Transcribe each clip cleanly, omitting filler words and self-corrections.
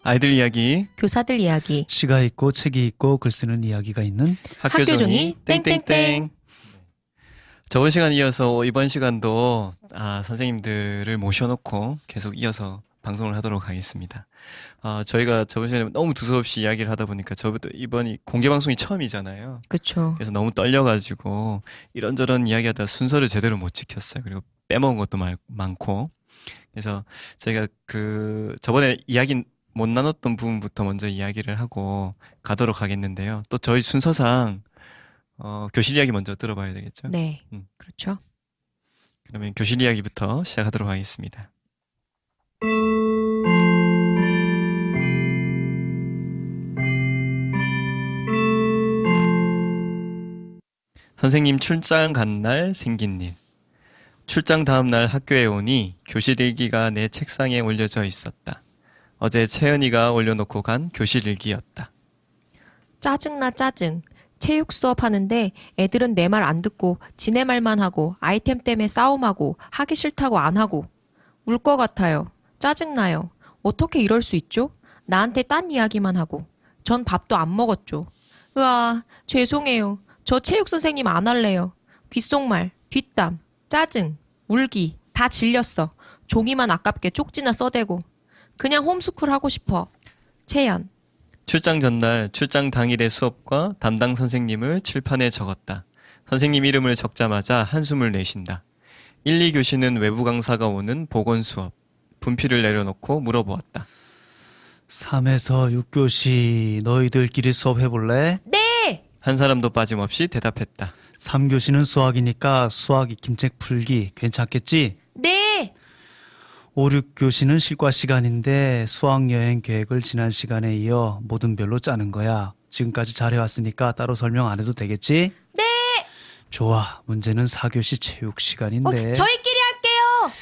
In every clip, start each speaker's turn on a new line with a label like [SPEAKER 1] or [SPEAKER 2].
[SPEAKER 1] 아이들 이야기,
[SPEAKER 2] 교사들 이야기,
[SPEAKER 3] 시가 있고 책이 있고 글 쓰는 이야기가 있는
[SPEAKER 1] 학교종이 땡땡땡. 저번 시간 이어서 이번 시간도 선생님들을 모셔놓고 계속 이어서 방송을 하도록 하겠습니다. 저희가 저번 시간에 너무 두서없이 이야기를 하다 보니까 저부터 이번이 공개 방송이 처음이잖아요.
[SPEAKER 2] 그렇죠.
[SPEAKER 1] 그래서 너무 떨려가지고 이런저런 이야기하다 순서를 제대로 못 지켰어요. 그리고 빼먹은 것도 많고. 그래서 저희가 저번에 이야기 못 나눴던 부분부터 먼저 이야기를 하고 가도록 하겠는데요. 또 저희 순서상 교실 이야기 먼저 들어봐야 되겠죠?
[SPEAKER 2] 네, 그렇죠.
[SPEAKER 1] 그러면 교실 이야기부터 시작하도록 하겠습니다. 선생님 출장 간 날 생긴 일. 출장 다음 날 학교에 오니 교실 일기가 내 책상에 올려져 있었다. 어제 채연이가 올려놓고 간 교실 일기였다.
[SPEAKER 2] 짜증나 짜증. 체육 수업 하는데 애들은 내 말 안 듣고 지네 말만 하고 아이템 때문에 싸움하고 하기 싫다고 안 하고 울 것 같아요. 짜증나요. 어떻게 이럴 수 있죠? 나한테 딴 이야기만 하고 전 밥도 안 먹었죠. 으아, 죄송해요. 저 체육 선생님 안 할래요. 귓속말, 뒷담, 짜증, 울기 다 질렸어. 종이만 아깝게 쪽지나 써대고 그냥 홈스쿨 하고 싶어. 채연.
[SPEAKER 1] 출장 전날 출장 당일의 수업과 담당 선생님을 칠판에 적었다. 선생님 이름을 적자마자 한숨을 내쉰다. 1, 2교시는 외부 강사가 오는 보건 수업. 분필을 내려놓고 물어보았다.
[SPEAKER 3] 3에서 6교시 너희들끼리 수업해볼래?
[SPEAKER 2] 네!
[SPEAKER 1] 한 사람도 빠짐없이 대답했다.
[SPEAKER 3] 3교시는 수학이니까 수학 익힘책 풀기 괜찮겠지?
[SPEAKER 2] 네!
[SPEAKER 3] 5, 6교시는 실과 시간인데 수학여행 계획을 지난 시간에 이어 모든 별로 짜는 거야. 지금까지 잘해왔으니까 따로 설명 안 해도 되겠지?
[SPEAKER 2] 네!
[SPEAKER 3] 좋아. 문제는 4교시 체육 시간인데
[SPEAKER 2] 저희끼리 할게요!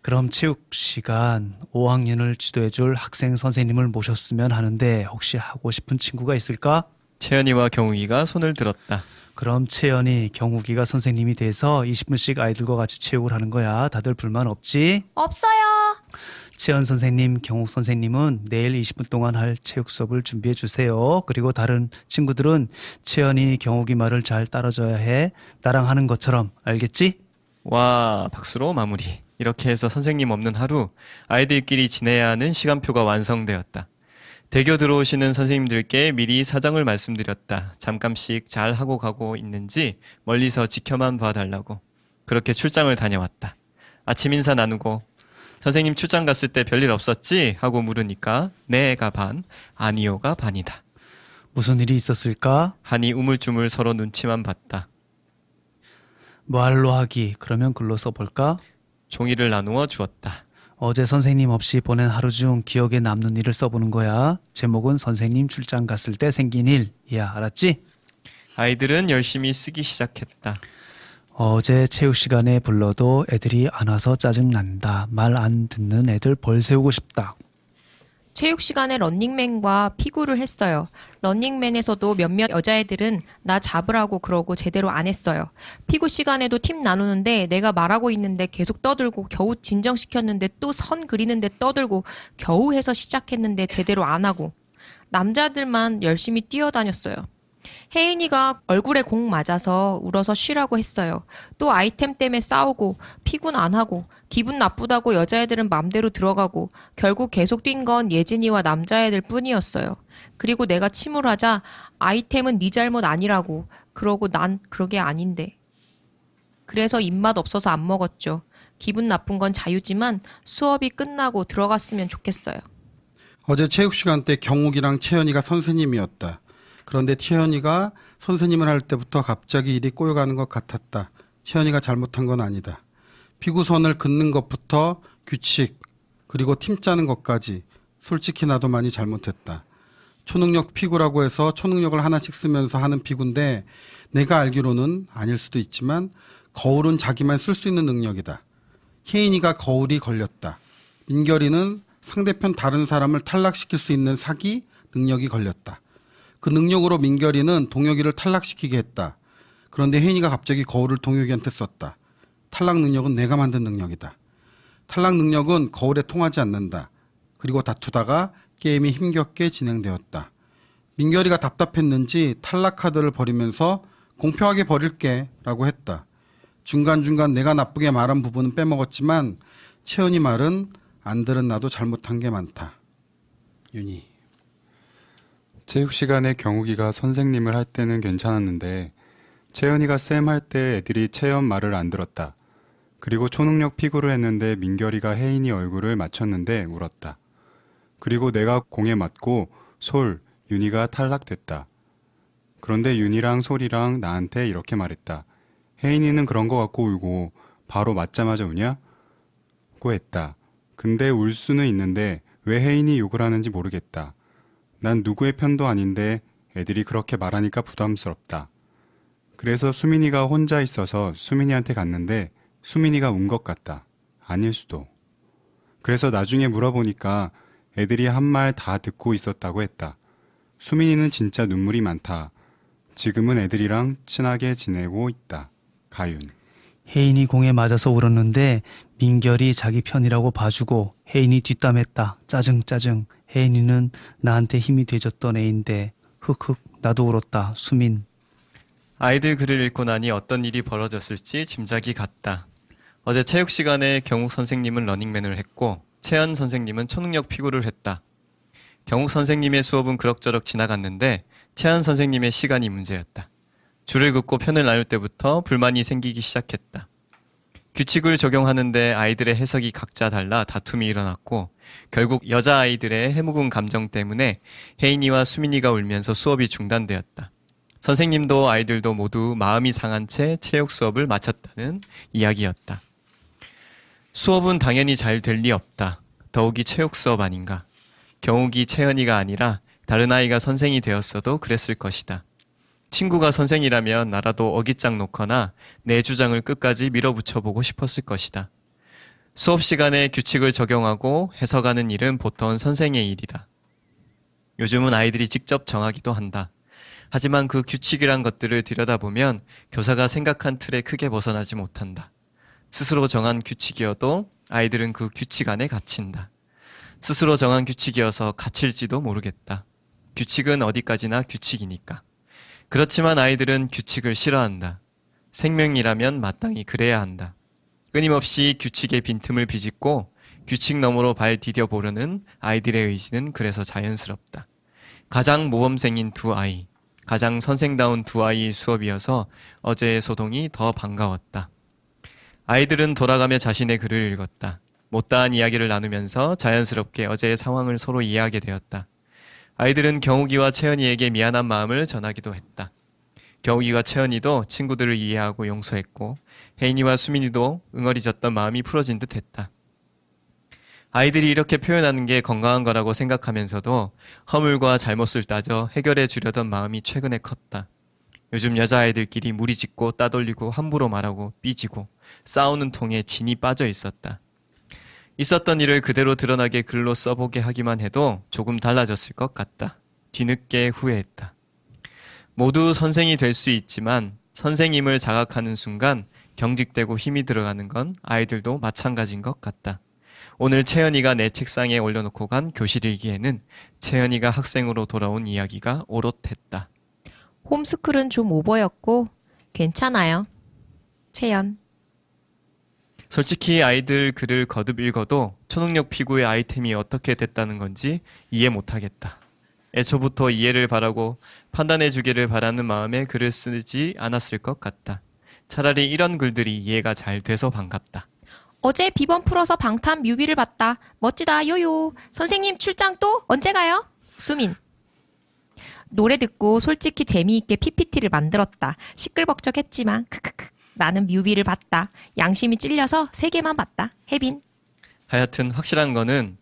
[SPEAKER 3] 그럼 체육 시간 5학년을 지도해줄 학생 선생님을 모셨으면 하는데 혹시 하고 싶은 친구가 있을까?
[SPEAKER 1] 채연이와 경욱이가 손을 들었다.
[SPEAKER 3] 그럼 채연이, 경욱이가 선생님이 돼서 20분씩 아이들과 같이 체육을 하는 거야. 다들 불만 없지?
[SPEAKER 2] 없어요.
[SPEAKER 3] 채연 선생님, 경욱 선생님은 내일 20분 동안 할 체육 수업을 준비해 주세요. 그리고 다른 친구들은 채연이, 경욱이 말을 잘 따라줘야 해. 나랑 하는 것처럼. 알겠지?
[SPEAKER 1] 와, 박수로 마무리. 이렇게 해서 선생님 없는 하루, 아이들끼리 지내야 하는 시간표가 완성되었다. 대교 들어오시는 선생님들께 미리 사정을 말씀드렸다. 잠깐씩 잘 하고 가고 있는지 멀리서 지켜만 봐달라고. 그렇게 출장을 다녀왔다. 아침 인사 나누고 선생님 출장 갔을 때 별일 없었지? 하고 물으니까 네가 반, 아니요가 반이다.
[SPEAKER 3] 무슨 일이 있었을까?
[SPEAKER 1] 하니 우물쭈물 서로 눈치만 봤다.
[SPEAKER 3] 말로 하기. 그러면 글로 써볼까?
[SPEAKER 1] 종이를 나누어 주었다.
[SPEAKER 3] 어제 선생님 없이 보낸 하루 중 기억에 남는 일을 써보는 거야. 제목은 선생님 출장 갔을 때 생긴 일. 야, 알았지?
[SPEAKER 1] 아이들은 열심히 쓰기 시작했다.
[SPEAKER 3] 어제 체육 시간에 불러도 애들이 안 와서 짜증난다. 말 안 듣는 애들 벌 세우고 싶다.
[SPEAKER 2] 체육 시간에 런닝맨과 피구를 했어요. 런닝맨에서도 몇몇 여자애들은 나 잡으라고 그러고 제대로 안 했어요. 피구 시간에도 팀 나누는데 내가 말하고 있는데 계속 떠들고 겨우 진정시켰는데 또 선 그리는데 떠들고 겨우 해서 시작했는데 제대로 안 하고 남자들만 열심히 뛰어다녔어요. 혜인이가 얼굴에 공 맞아서 울어서 쉬라고 했어요. 또 아이템 때문에 싸우고 피군 안 하고 기분 나쁘다고 여자애들은 맘대로 들어가고 결국 계속 뛴 건 예진이와 남자애들 뿐이었어요. 그리고 내가 침울하자 아이템은 네 잘못 아니라고 그러고 난 그러게 아닌데. 그래서 입맛 없어서 안 먹었죠. 기분 나쁜 건 자유지만 수업이 끝나고 들어갔으면 좋겠어요.
[SPEAKER 4] 어제 체육 시간 때 경욱이랑 채연이가 선생님이었다. 그런데 채연이가 선생님을 할 때부터 갑자기 일이 꼬여가는 것 같았다. 채연이가 잘못한 건 아니다. 피구선을 긋는 것부터 규칙, 그리고 팀 짜는 것까지 솔직히 나도 많이 잘못했다. 초능력 피구라고 해서 초능력을 하나씩 쓰면서 하는 피구인데 내가 알기로는 아닐 수도 있지만 거울은 자기만 쓸 수 있는 능력이다. 혜인이가 거울이 걸렸다. 민결이는 상대편 다른 사람을 탈락시킬 수 있는 사기 능력이 걸렸다. 그 능력으로 민결이는 동혁이를 탈락시키게 했다. 그런데 혜인이가 갑자기 거울을 동혁이한테 썼다. 탈락 능력은 내가 만든 능력이다. 탈락 능력은 거울에 통하지 않는다. 그리고 다투다가 게임이 힘겹게 진행되었다. 민결이가 답답했는지 탈락 카드를 버리면서 공평하게 버릴게 라고 했다. 중간중간 내가 나쁘게 말한 부분은 빼먹었지만 채연이 말은 안 들은 나도 잘못한 게 많다. 윤희.
[SPEAKER 5] 체육 시간에 경욱이가 선생님을 할 때는 괜찮았는데 채연이가 쌤 할 때 애들이 채연 말을 안 들었다. 그리고 초능력 피구를 했는데 민결이가 혜인이 얼굴을 맞췄는데 울었다. 그리고 내가 공에 맞고 솔, 윤희가 탈락됐다. 그런데 윤희랑 솔이랑 나한테 이렇게 말했다. 혜인이는 그런 거 같고 울고 바로 맞자마자 우냐? 고 했다. 근데 울 수는 있는데 왜 혜인이 욕을 하는지 모르겠다. 난 누구의 편도 아닌데 애들이 그렇게 말하니까 부담스럽다. 그래서 수민이가 혼자 있어서 수민이한테 갔는데 수민이가 운 것 같다. 아닐 수도. 그래서 나중에 물어보니까 애들이 한 말 다 듣고 있었다고 했다. 수민이는 진짜 눈물이 많다. 지금은 애들이랑 친하게 지내고 있다. 가윤.
[SPEAKER 3] 혜인이 공에 맞아서 울었는데 민결이 자기 편이라고 봐주고 혜인이 뒷담했다. 짜증. 혜인이는 나한테 힘이 돼줬던 애인데 흑흑 나도 울었다. 수민.
[SPEAKER 1] 아이들 글을 읽고 나니 어떤 일이 벌어졌을지 짐작이 갔다. 어제 체육 시간에 경욱 선생님은 러닝맨을 했고 채연 선생님은 초능력 피구를 했다. 경욱 선생님의 수업은 그럭저럭 지나갔는데 채연 선생님의 시간이 문제였다. 줄을 긋고 편을 나눌 때부터 불만이 생기기 시작했다. 규칙을 적용하는데 아이들의 해석이 각자 달라 다툼이 일어났고 결국 여자아이들의 해묵은 감정 때문에 혜인이와 수민이가 울면서 수업이 중단되었다. 선생님도 아이들도 모두 마음이 상한 채 체육 수업을 마쳤다는 이야기였다. 수업은 당연히 잘 될 리 없다. 더욱이 체육 수업 아닌가. 경욱이 채연이가 아니라 다른 아이가 선생이 되었어도 그랬을 것이다. 친구가 선생이라면 나라도 어깃장 놓거나 내 주장을 끝까지 밀어붙여보고 싶었을 것이다. 수업 시간에 규칙을 적용하고 해석하는 일은 보통 선생의 일이다. 요즘은 아이들이 직접 정하기도 한다. 하지만 그 규칙이란 것들을 들여다보면 교사가 생각한 틀에 크게 벗어나지 못한다. 스스로 정한 규칙이어도 아이들은 그 규칙 안에 갇힌다. 스스로 정한 규칙이어서 갇힐지도 모르겠다. 규칙은 어디까지나 규칙이니까. 그렇지만 아이들은 규칙을 싫어한다. 생명이라면 마땅히 그래야 한다. 끊임없이 규칙의 빈틈을 비집고 규칙 너머로 발 디뎌보려는 아이들의 의지는 그래서 자연스럽다. 가장 모범생인 두 아이, 가장 선생다운 두 아이의 수업이어서 어제의 소동이 더 반가웠다. 아이들은 돌아가며 자신의 글을 읽었다. 못다한 이야기를 나누면서 자연스럽게 어제의 상황을 서로 이해하게 되었다. 아이들은 경욱이와 채연이에게 미안한 마음을 전하기도 했다. 경욱이와 채연이도 친구들을 이해하고 용서했고 혜인이와 수민이도 응어리졌던 마음이 풀어진 듯 했다. 아이들이 이렇게 표현하는 게 건강한 거라고 생각하면서도 허물과 잘못을 따져 해결해 주려던 마음이 최근에 컸다. 요즘 여자아이들끼리 무리짓고 따돌리고 함부로 말하고 삐지고 싸우는 통에 진이 빠져 있었다. 있었던 일을 그대로 드러나게 글로 써보게 하기만 해도 조금 달라졌을 것 같다. 뒤늦게 후회했다. 모두 선생이 될 수 있지만 선생님을 자각하는 순간 경직되고 힘이 들어가는 건 아이들도 마찬가지인 것 같다. 오늘 채연이가 내 책상에 올려놓고 간 교실 일기에는 채연이가 학생으로 돌아온 이야기가 오롯했다.
[SPEAKER 2] 홈스쿨은 좀 오버였고 괜찮아요. 채연.
[SPEAKER 1] 솔직히 아이들 글을 거듭 읽어도 초능력 피구의 아이템이 어떻게 됐다는 건지 이해 못하겠다. 애초부터 이해를 바라고 판단해 주기를 바라는 마음에 글을 쓰지 않았을 것 같다. 차라리 이런 글들이 이해가 잘 돼서 반갑다.
[SPEAKER 2] 어제 비번 풀어서 방탄 뮤비를 봤다. 멋지다 요요. 선생님 출장 또 언제 가요? 수민. 노래 듣고 솔직히 재미있게 PPT를 만들었다. 시끌벅적했지만 크크크. 나는 뮤비를 봤다. 양심이 찔려서 3개만 봤다. 혜빈.
[SPEAKER 1] 하여튼 확실한 거는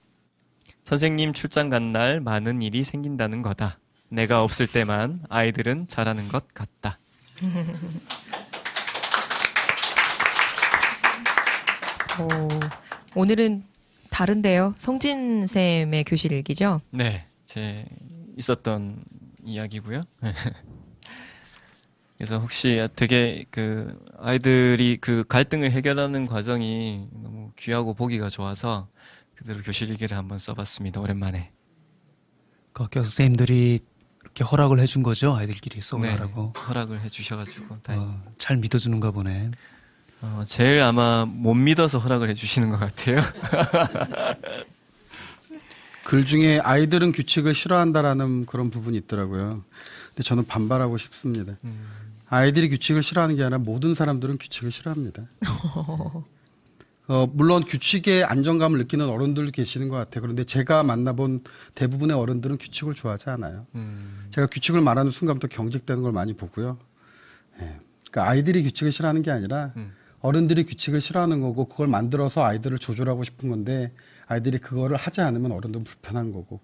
[SPEAKER 1] 선생님 출장 간 날 많은 일이 생긴다는 거다. 내가 없을 때만 아이들은 잘하는 것 같다.
[SPEAKER 2] 오늘은 다른데요. 성진 쌤의 교실 일기죠?
[SPEAKER 1] 네, 제 있었던 이야기고요. 그래서 혹시 되게 그 아이들이 그 갈등을 해결하는 과정이 너무 귀하고 보기가 좋아서 그대로 교실 일기를 한번 써봤습니다. 오랜만에.
[SPEAKER 3] 교사 선생님들이 이렇게 허락을 해준 거죠. 아이들끼리 수업을
[SPEAKER 1] 네,
[SPEAKER 3] 하라고.
[SPEAKER 1] 허락을 해주셔가지고 다행히.
[SPEAKER 3] 잘 믿어주는가 보네.
[SPEAKER 1] 제일 아마 못 믿어서 허락을 해주시는 것 같아요.
[SPEAKER 4] 글 중에 아이들은 규칙을 싫어한다라는 그런 부분이 있더라고요. 근데 저는 반발하고 싶습니다. 아이들이 규칙을 싫어하는 게 아니라 모든 사람들은 규칙을 싫어합니다. 물론 규칙에 안정감을 느끼는 어른들도 계시는 것 같아요. 그런데 제가 만나본 대부분의 어른들은 규칙을 좋아하지 않아요. 제가 규칙을 말하는 순간부터 경직되는 걸 많이 보고요. 예. 그러니까 아이들이 규칙을 싫어하는 게 아니라 어른들이 규칙을 싫어하는 거고 그걸 만들어서 아이들을 조절하고 싶은 건데 아이들이 그거를 하지 않으면 어른들은 불편한 거고.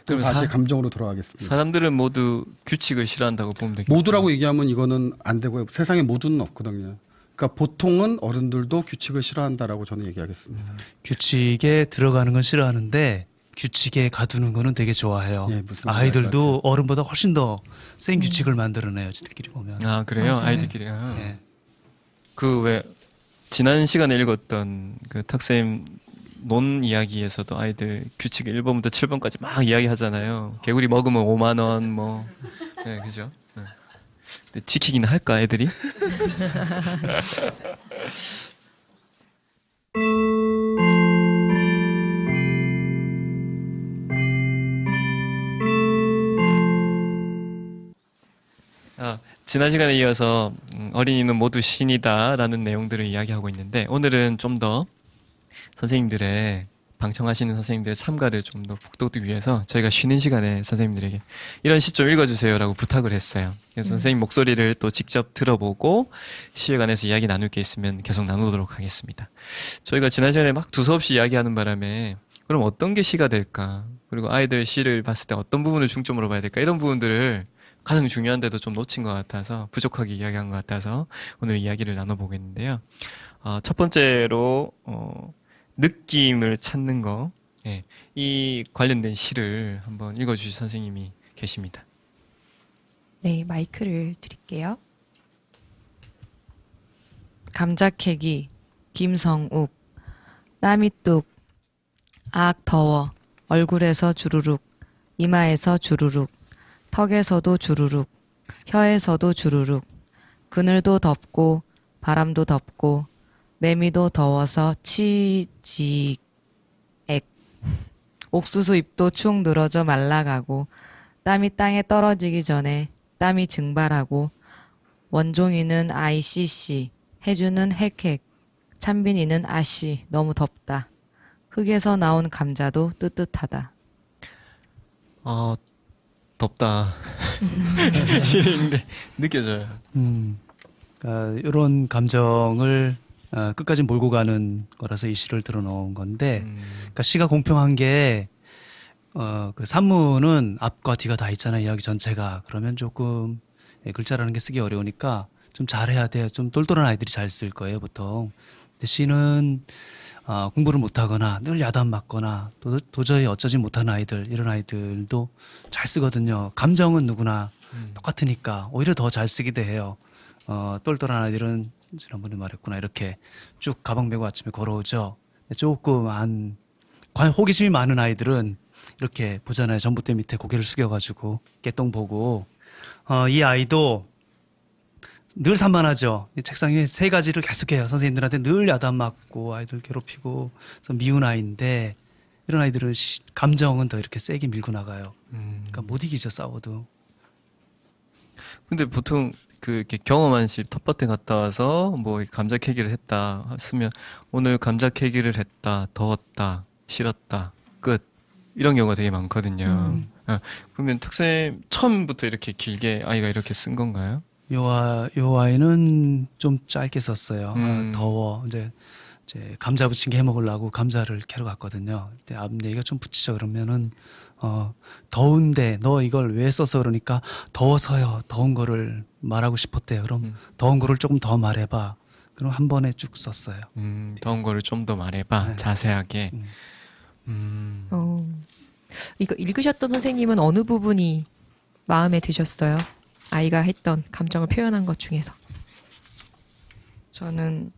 [SPEAKER 4] 그럼 다시 감정으로 돌아가겠습니다.
[SPEAKER 1] 사람들은 모두 규칙을 싫어한다고 보면 되겠죠.
[SPEAKER 4] 모두라고 얘기하면 이거는 안 되고요. 세상에 모두는 없거든요. 그러니까 보통은 어른들도 규칙을 싫어한다라고 저는 얘기하겠습니다.
[SPEAKER 3] 규칙에 들어가는 건 싫어하는데 규칙에 가두는 거는 되게 좋아해요.
[SPEAKER 4] 예, 무슨 말인지
[SPEAKER 3] 아이들도 어른보다 훨씬 더 센 규칙을 만들어내요. 지들끼리 보면.
[SPEAKER 1] 아 그래요?
[SPEAKER 2] 맞아요.
[SPEAKER 1] 아이들끼리요.
[SPEAKER 3] 예.
[SPEAKER 1] 그 왜 지난 시간에 읽었던 그 탁쌤 논 이야기에서도 아이들 규칙 1번부터 7번까지 막 이야기하잖아요. 개구리 먹으면 5만 원 뭐. 네, 그죠? 네. 근데 지키긴 할까 애들이? 지난 시간에 이어서 어린이는 모두 신이다라는 내용들을 이야기하고 있는데 오늘은 좀 더 선생님들의 방청하시는 선생님들의 참가를 좀 더 북돋우기 위해서 저희가 쉬는 시간에 선생님들에게 이런 시 좀 읽어주세요라고 부탁을 했어요. 그래서 선생님 목소리를 또 직접 들어보고 시에 관해서 이야기 나눌 게 있으면 계속 나누도록 하겠습니다. 저희가 지난 시간에 막 두서없이 이야기하는 바람에 그럼 어떤 게 시가 될까? 그리고 아이들 시를 봤을 때 어떤 부분을 중점으로 봐야 될까? 이런 부분들을 가장 중요한데도 좀 놓친 것 같아서 부족하게 이야기한 것 같아서 오늘 이야기를 나눠보겠는데요. 첫 번째로 느낌을 찾는 거, 예, 이 관련된 시를 한번 읽어주실 선생님이 계십니다.
[SPEAKER 2] 네, 마이크를 드릴게요.
[SPEAKER 6] 감자 캐기 김성욱 땀이 뚝 악 더워 얼굴에서 주르륵 이마에서 주르륵 턱에서도 주르륵 혀에서도 주르륵 그늘도 덥고 바람도 덥고 매미도 더워서 치지액 옥수수 잎도 축 늘어져 말라가고 땀이 땅에 떨어지기 전에 땀이 증발하고 원종이는 아이씨씨 해주는 핵핵 찬빈이는 아씨 너무 덥다 흙에서 나온 감자도 뜨뜻하다.
[SPEAKER 1] 덥다. 시를 읽는데 느껴져요.
[SPEAKER 3] 이런 감정을 끝까지 몰고 가는 거라서 이 시를 들어놓은 건데, 그러니까 시가 공평한 게 그 산문은 앞과 뒤가 다 있잖아요. 이야기 전체가. 그러면 조금 글자라는 게 쓰기 어려우니까 좀 잘해야 돼요. 좀 똘똘한 아이들이 잘 쓸 거예요, 보통. 근데 시는 공부를 못하거나 늘 야단 맞거나 도저히 어쩌지 못하는 아이들, 이런 아이들도 잘 쓰거든요. 감정은 누구나 똑같으니까 오히려 더 잘 쓰기도 해요. 똘똘한 아이들은 지난번에 말했구나, 이렇게 쭉 가방 메고 아침에 걸어오죠. 조금 호기심이 많은 아이들은 이렇게 보잖아요. 전봇대 밑에 고개를 숙여가지고 깨똥 보고. 이 아이도 늘 산만하죠. 책상 위에 세 가지를 계속해요. 선생님들한테 늘 야단 맞고 아이들 괴롭히고 그래서 미운 아이인데, 이런 아이들은 감정은 더 이렇게 세게 밀고 나가요. 그러니까 못 이기죠, 싸워도.
[SPEAKER 1] 근데 보통 이렇게 경험한 시 텃밭에 갔다 와서 뭐 감자 캐기를 했다 했으면 오늘 감자 캐기를 했다, 더웠다, 싫었다, 끝, 이런 경우가 되게 많거든요. 그러면 탁쌤 처음부터 이렇게 길게 아이가 이렇게 쓴 건가요?
[SPEAKER 3] 요 아이는 좀 짧게 썼어요. 더워. 이제 감자 부친 게 해 먹으려고 감자를 캐러 갔거든요. 그때 앞 얘기가 좀 붙이죠. 그러면은 더운데 너 이걸 왜 써서 그러니까 더워서요. 더운 거를 말하고 싶었대요. 그럼 더운 거를 조금 더 말해봐. 그럼 한 번에 쭉 썼어요.
[SPEAKER 1] 더운 거를 좀 더 말해봐.
[SPEAKER 3] 네.
[SPEAKER 1] 자세하게.
[SPEAKER 2] 이거 읽으셨던 선생님은 어느 부분이 마음에 드셨어요? 아이가 했던 감정을 표현한 것 중에서.
[SPEAKER 6] 저는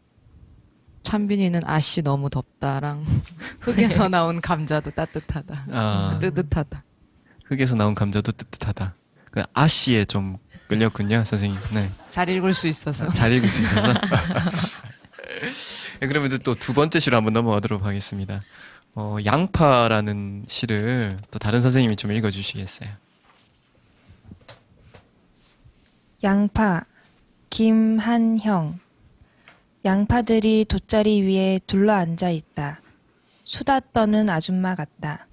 [SPEAKER 6] 찬빈이는 아씨 너무 덥다랑 흙에서 나온 감자도 따뜻하다. 뜨뜻하다.
[SPEAKER 1] 흙에서 나온 감자도 뜨뜻하다. 그 아씨에 좀 끌렸군요, 선생님. 네.
[SPEAKER 6] 잘 읽을 수 있어서.
[SPEAKER 1] 잘 읽을 수 있어서. 네, 그러면 또 두 번째 시로 한번 넘어가도록 하겠습니다. 양파라는 시를 또 다른 선생님이 좀 읽어주시겠어요?
[SPEAKER 7] 양파, 김한형. 양파들이 돗자리 위에 둘러앉아 있다. 수다 떠는 아줌마 같다.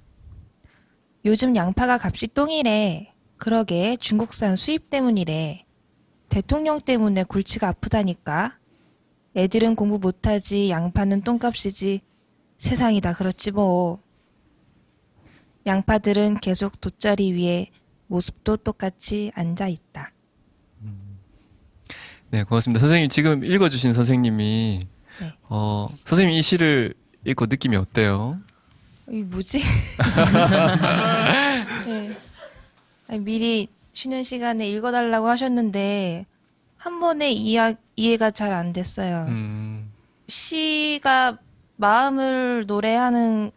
[SPEAKER 7] 요즘 양파가 값이 똥이래. 그러게 중국산 수입 때문이래. 대통령 때문에 골치가 아프다니까. 애들은 공부 못하지 양파는 똥값이지. 세상이 다 그렇지 뭐. 양파들은 계속 돗자리 위에 모습도 똑같이 앉아 있다.
[SPEAKER 1] 네, 고맙습니다. 선생님 지금 읽어주신 선생님이
[SPEAKER 7] 네.
[SPEAKER 1] 선생님 이 시를 읽고 느낌이 어때요?
[SPEAKER 7] 이 뭐지? 네. 아니, 미리 쉬는 시간에 읽어달라고 하셨는데 한 번에 이해가 잘 안 됐어요. 시가 마음을 노래하는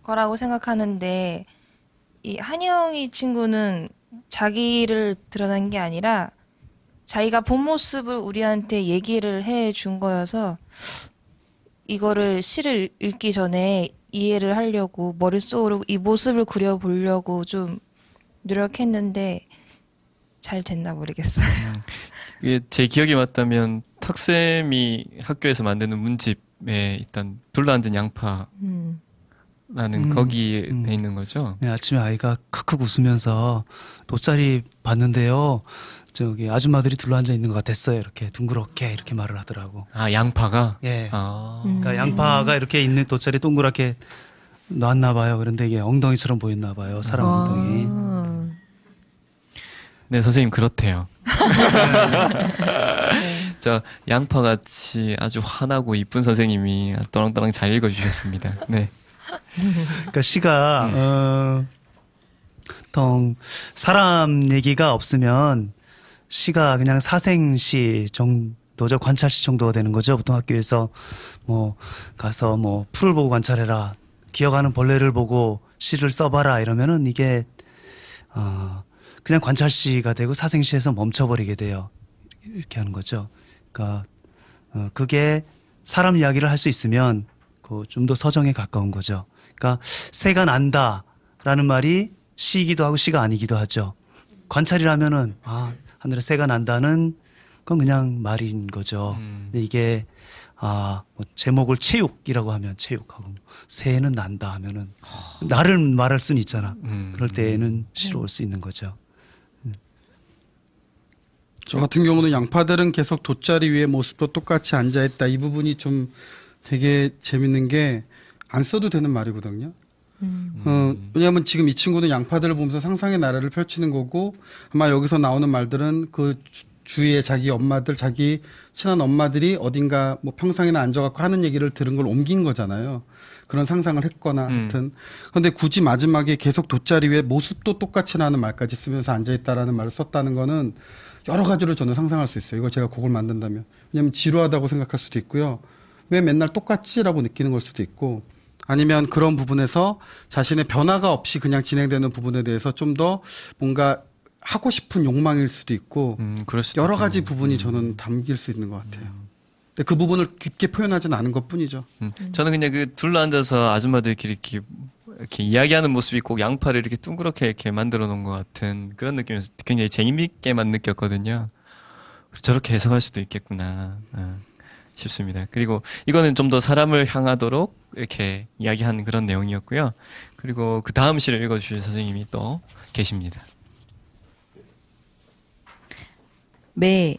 [SPEAKER 7] 거라고 생각하는데 이 한영이 친구는 자기를 드러난 게 아니라 자기가 본 모습을 우리한테 얘기를 해준 거여서 이거를 시를 읽기 전에 이해를 하려고 머릿속으로 이 모습을 그려보려고 좀 노력했는데 잘 됐나 모르겠어요.
[SPEAKER 1] 이게 제 기억이 맞다면 탁쌤이 학교에서 만드는 문집에 일단 둘러앉은 양파라는 거기에 돼 있는 거죠.
[SPEAKER 3] 네, 아침에 아이가 크크 웃으면서 돗자리 봤는데요. 저기 아줌마들이 둘러앉아 있는 것 같았어요. 이렇게 둥그렇게 이렇게 말을 하더라고.
[SPEAKER 1] 아, 양파가?
[SPEAKER 3] 예.
[SPEAKER 1] 아.
[SPEAKER 3] 그러니까 양파가 이렇게 있는 돗자리 동그랗게 놨나 봐요. 그런데 이게 엉덩이처럼 보였나 봐요. 사람 엉덩이.
[SPEAKER 1] 네, 선생님 그렇대요. 저 양파같이 아주 환하고 이쁜 선생님이 또랑또랑 잘 읽어주셨습니다. 네.
[SPEAKER 3] 그러니까 시가 사람 얘기가 없으면 시가 그냥 사생시 정도죠. 관찰시 정도가 되는 거죠. 보통 학교에서 뭐 가서 뭐 풀을 보고 관찰해라. 기어가는 벌레를 보고 시를 써봐라 이러면은 이게 그냥 관찰시가 되고 사생시에서 멈춰버리게 돼요. 이렇게 하는 거죠. 그러니까 그게 사람 이야기를 할 수 있으면 좀 더 서정에 가까운 거죠. 그러니까 새가 난다라는 말이 시이기도 하고 시가 아니기도 하죠. 관찰이라면은 하늘에 새가 난다는 건 그냥 말인 거죠. 근데 이게 뭐 제목을 체육이라고 하면 체육하고 새는 난다 하면은 나를 말할 수는 있잖아. 그럴 때에는 시로 올 수 있는 거죠.
[SPEAKER 4] 저 같은 경우는 양파들은 계속 돗자리 위에 모습도 똑같이 앉아있다. 이 부분이 좀 되게 재밌는 게 안 써도 되는 말이거든요. 왜냐하면 지금 이 친구는 양파들을 보면서 상상의 나라를 펼치는 거고 아마 여기서 나오는 말들은 그 주위에 자기 엄마들, 자기 친한 엄마들이 어딘가 뭐 평상이나 앉아갖고 하는 얘기를 들은 걸 옮긴 거잖아요. 그런 상상을 했거나 하여튼. 그런데 굳이 마지막에 계속 돗자리 위에 모습도 똑같이 나는 말까지 쓰면서 앉아있다라는 말을 썼다는 거는 여러 가지로 저는 상상할 수 있어요. 이걸 제가 곡을 만든다면. 왜냐하면 지루하다고 생각할 수도 있고요. 왜 맨날 똑같지라고 느끼는 걸 수도 있고 아니면 그런 부분에서 자신의 변화가 없이 그냥 진행되는 부분에 대해서 좀 더 뭔가 하고 싶은 욕망일 수도 있고
[SPEAKER 1] 그럴 수도
[SPEAKER 4] 여러
[SPEAKER 1] 있겠네요.
[SPEAKER 4] 가지 부분이 저는 담길 수 있는 것 같아요. 근데 그 부분을 깊게 표현하지는 않은 것 뿐이죠.
[SPEAKER 1] 저는 그냥 그 둘러앉아서 아줌마들끼리 이렇게 이야기하는 모습이 꼭 양파를 이렇게 둥그렇게 이렇게 만들어 놓은 것 같은 그런 느낌에서 굉장히 재미있게만 느꼈거든요. 저렇게 해석할 수도 있겠구나 싶습니다. 그리고 이거는 좀 더 사람을 향하도록 이렇게 이야기하는 그런 내용이었고요. 그리고 그 다음 시를 읽어주실 선생님이 또 계십니다.
[SPEAKER 8] 매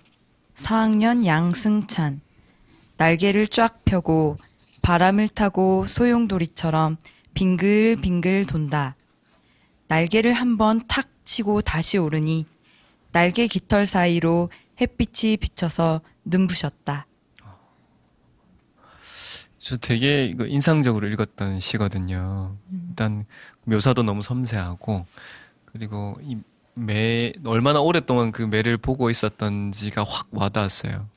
[SPEAKER 8] 4학년 양승찬 날개를 쫙 펴고 바람을 타고 소용돌이처럼 빙글빙글 돈다. 날개를 한번 탁 치고 다시 오르니 날개 깃털 사이로 햇빛이 비쳐서 눈부셨다.
[SPEAKER 1] 저 되게 이거 인상적으로 읽었던 시거든요. 일단 묘사도 너무 섬세하고 그리고 이 매 얼마나 오랫동안 그 매를 보고 있었던지가 확 와닿았어요.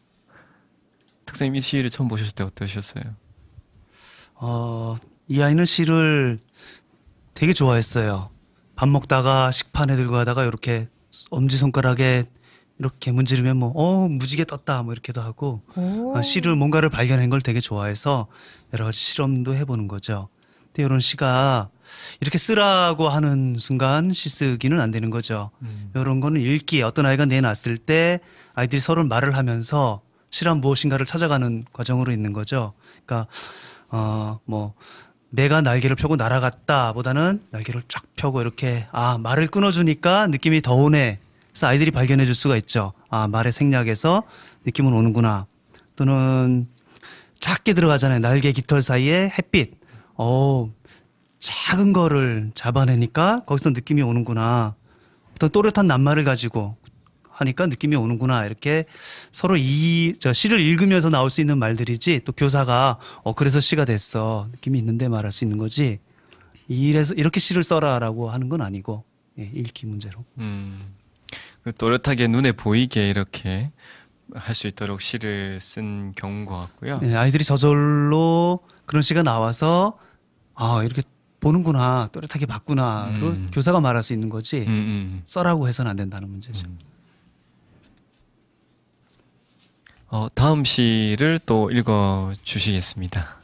[SPEAKER 1] 탁생님 이 시를 처음 보셨을 때 어떠셨어요?
[SPEAKER 3] 이 아이는 시를 되게 좋아했어요. 밥 먹다가 식판에 들고 가다가 이렇게 엄지손가락에 이렇게 문지르면 뭐 무지개 떴다 뭐 이렇게도 하고 시를 뭔가를 발견한 걸 되게 좋아해서 여러 가지 실험도 해보는 거죠. 근데 이런 시가 이렇게 쓰라고 하는 순간 시 쓰기는 안 되는 거죠. 이런 거는 읽기, 어떤 아이가 내놨을 때 아이들이 서로 말을 하면서 시란 무엇인가를 찾아가는 과정으로 있는 거죠. 그러니까 뭐 내가 날개를 펴고 날아갔다 보다는 날개를 쫙 펴고 이렇게 말을 끊어주니까 느낌이 더 오네. 그래서 아이들이 발견해 줄 수가 있죠. 말의 생략에서 느낌은 오는구나. 또는 작게 들어가잖아요. 날개 깃털 사이에 햇빛. 작은 거를 잡아내니까 거기서 느낌이 오는구나. 어떤 또렷한 낱말을 가지고 하니까 느낌이 오는구나. 이렇게 서로 시를 읽으면서 나올 수 있는 말들이지, 또 교사가 그래서 시가 됐어. 느낌이 있는데 말할 수 있는 거지. 이래서 이렇게 시를 써라라고 하는 건 아니고, 읽기 문제로.
[SPEAKER 1] 또렷하게 눈에 보이게 이렇게 할 수 있도록 시를 쓴 경우인 것 같고요.
[SPEAKER 3] 아이들이 저절로 그런 시가 나와서 이렇게 보는구나, 또렷하게 봤구나로 교사가 말할 수 있는 거지, 써라고 해서는 안 된다는 문제죠.
[SPEAKER 1] 다음 시를 또 읽어 주시겠습니다.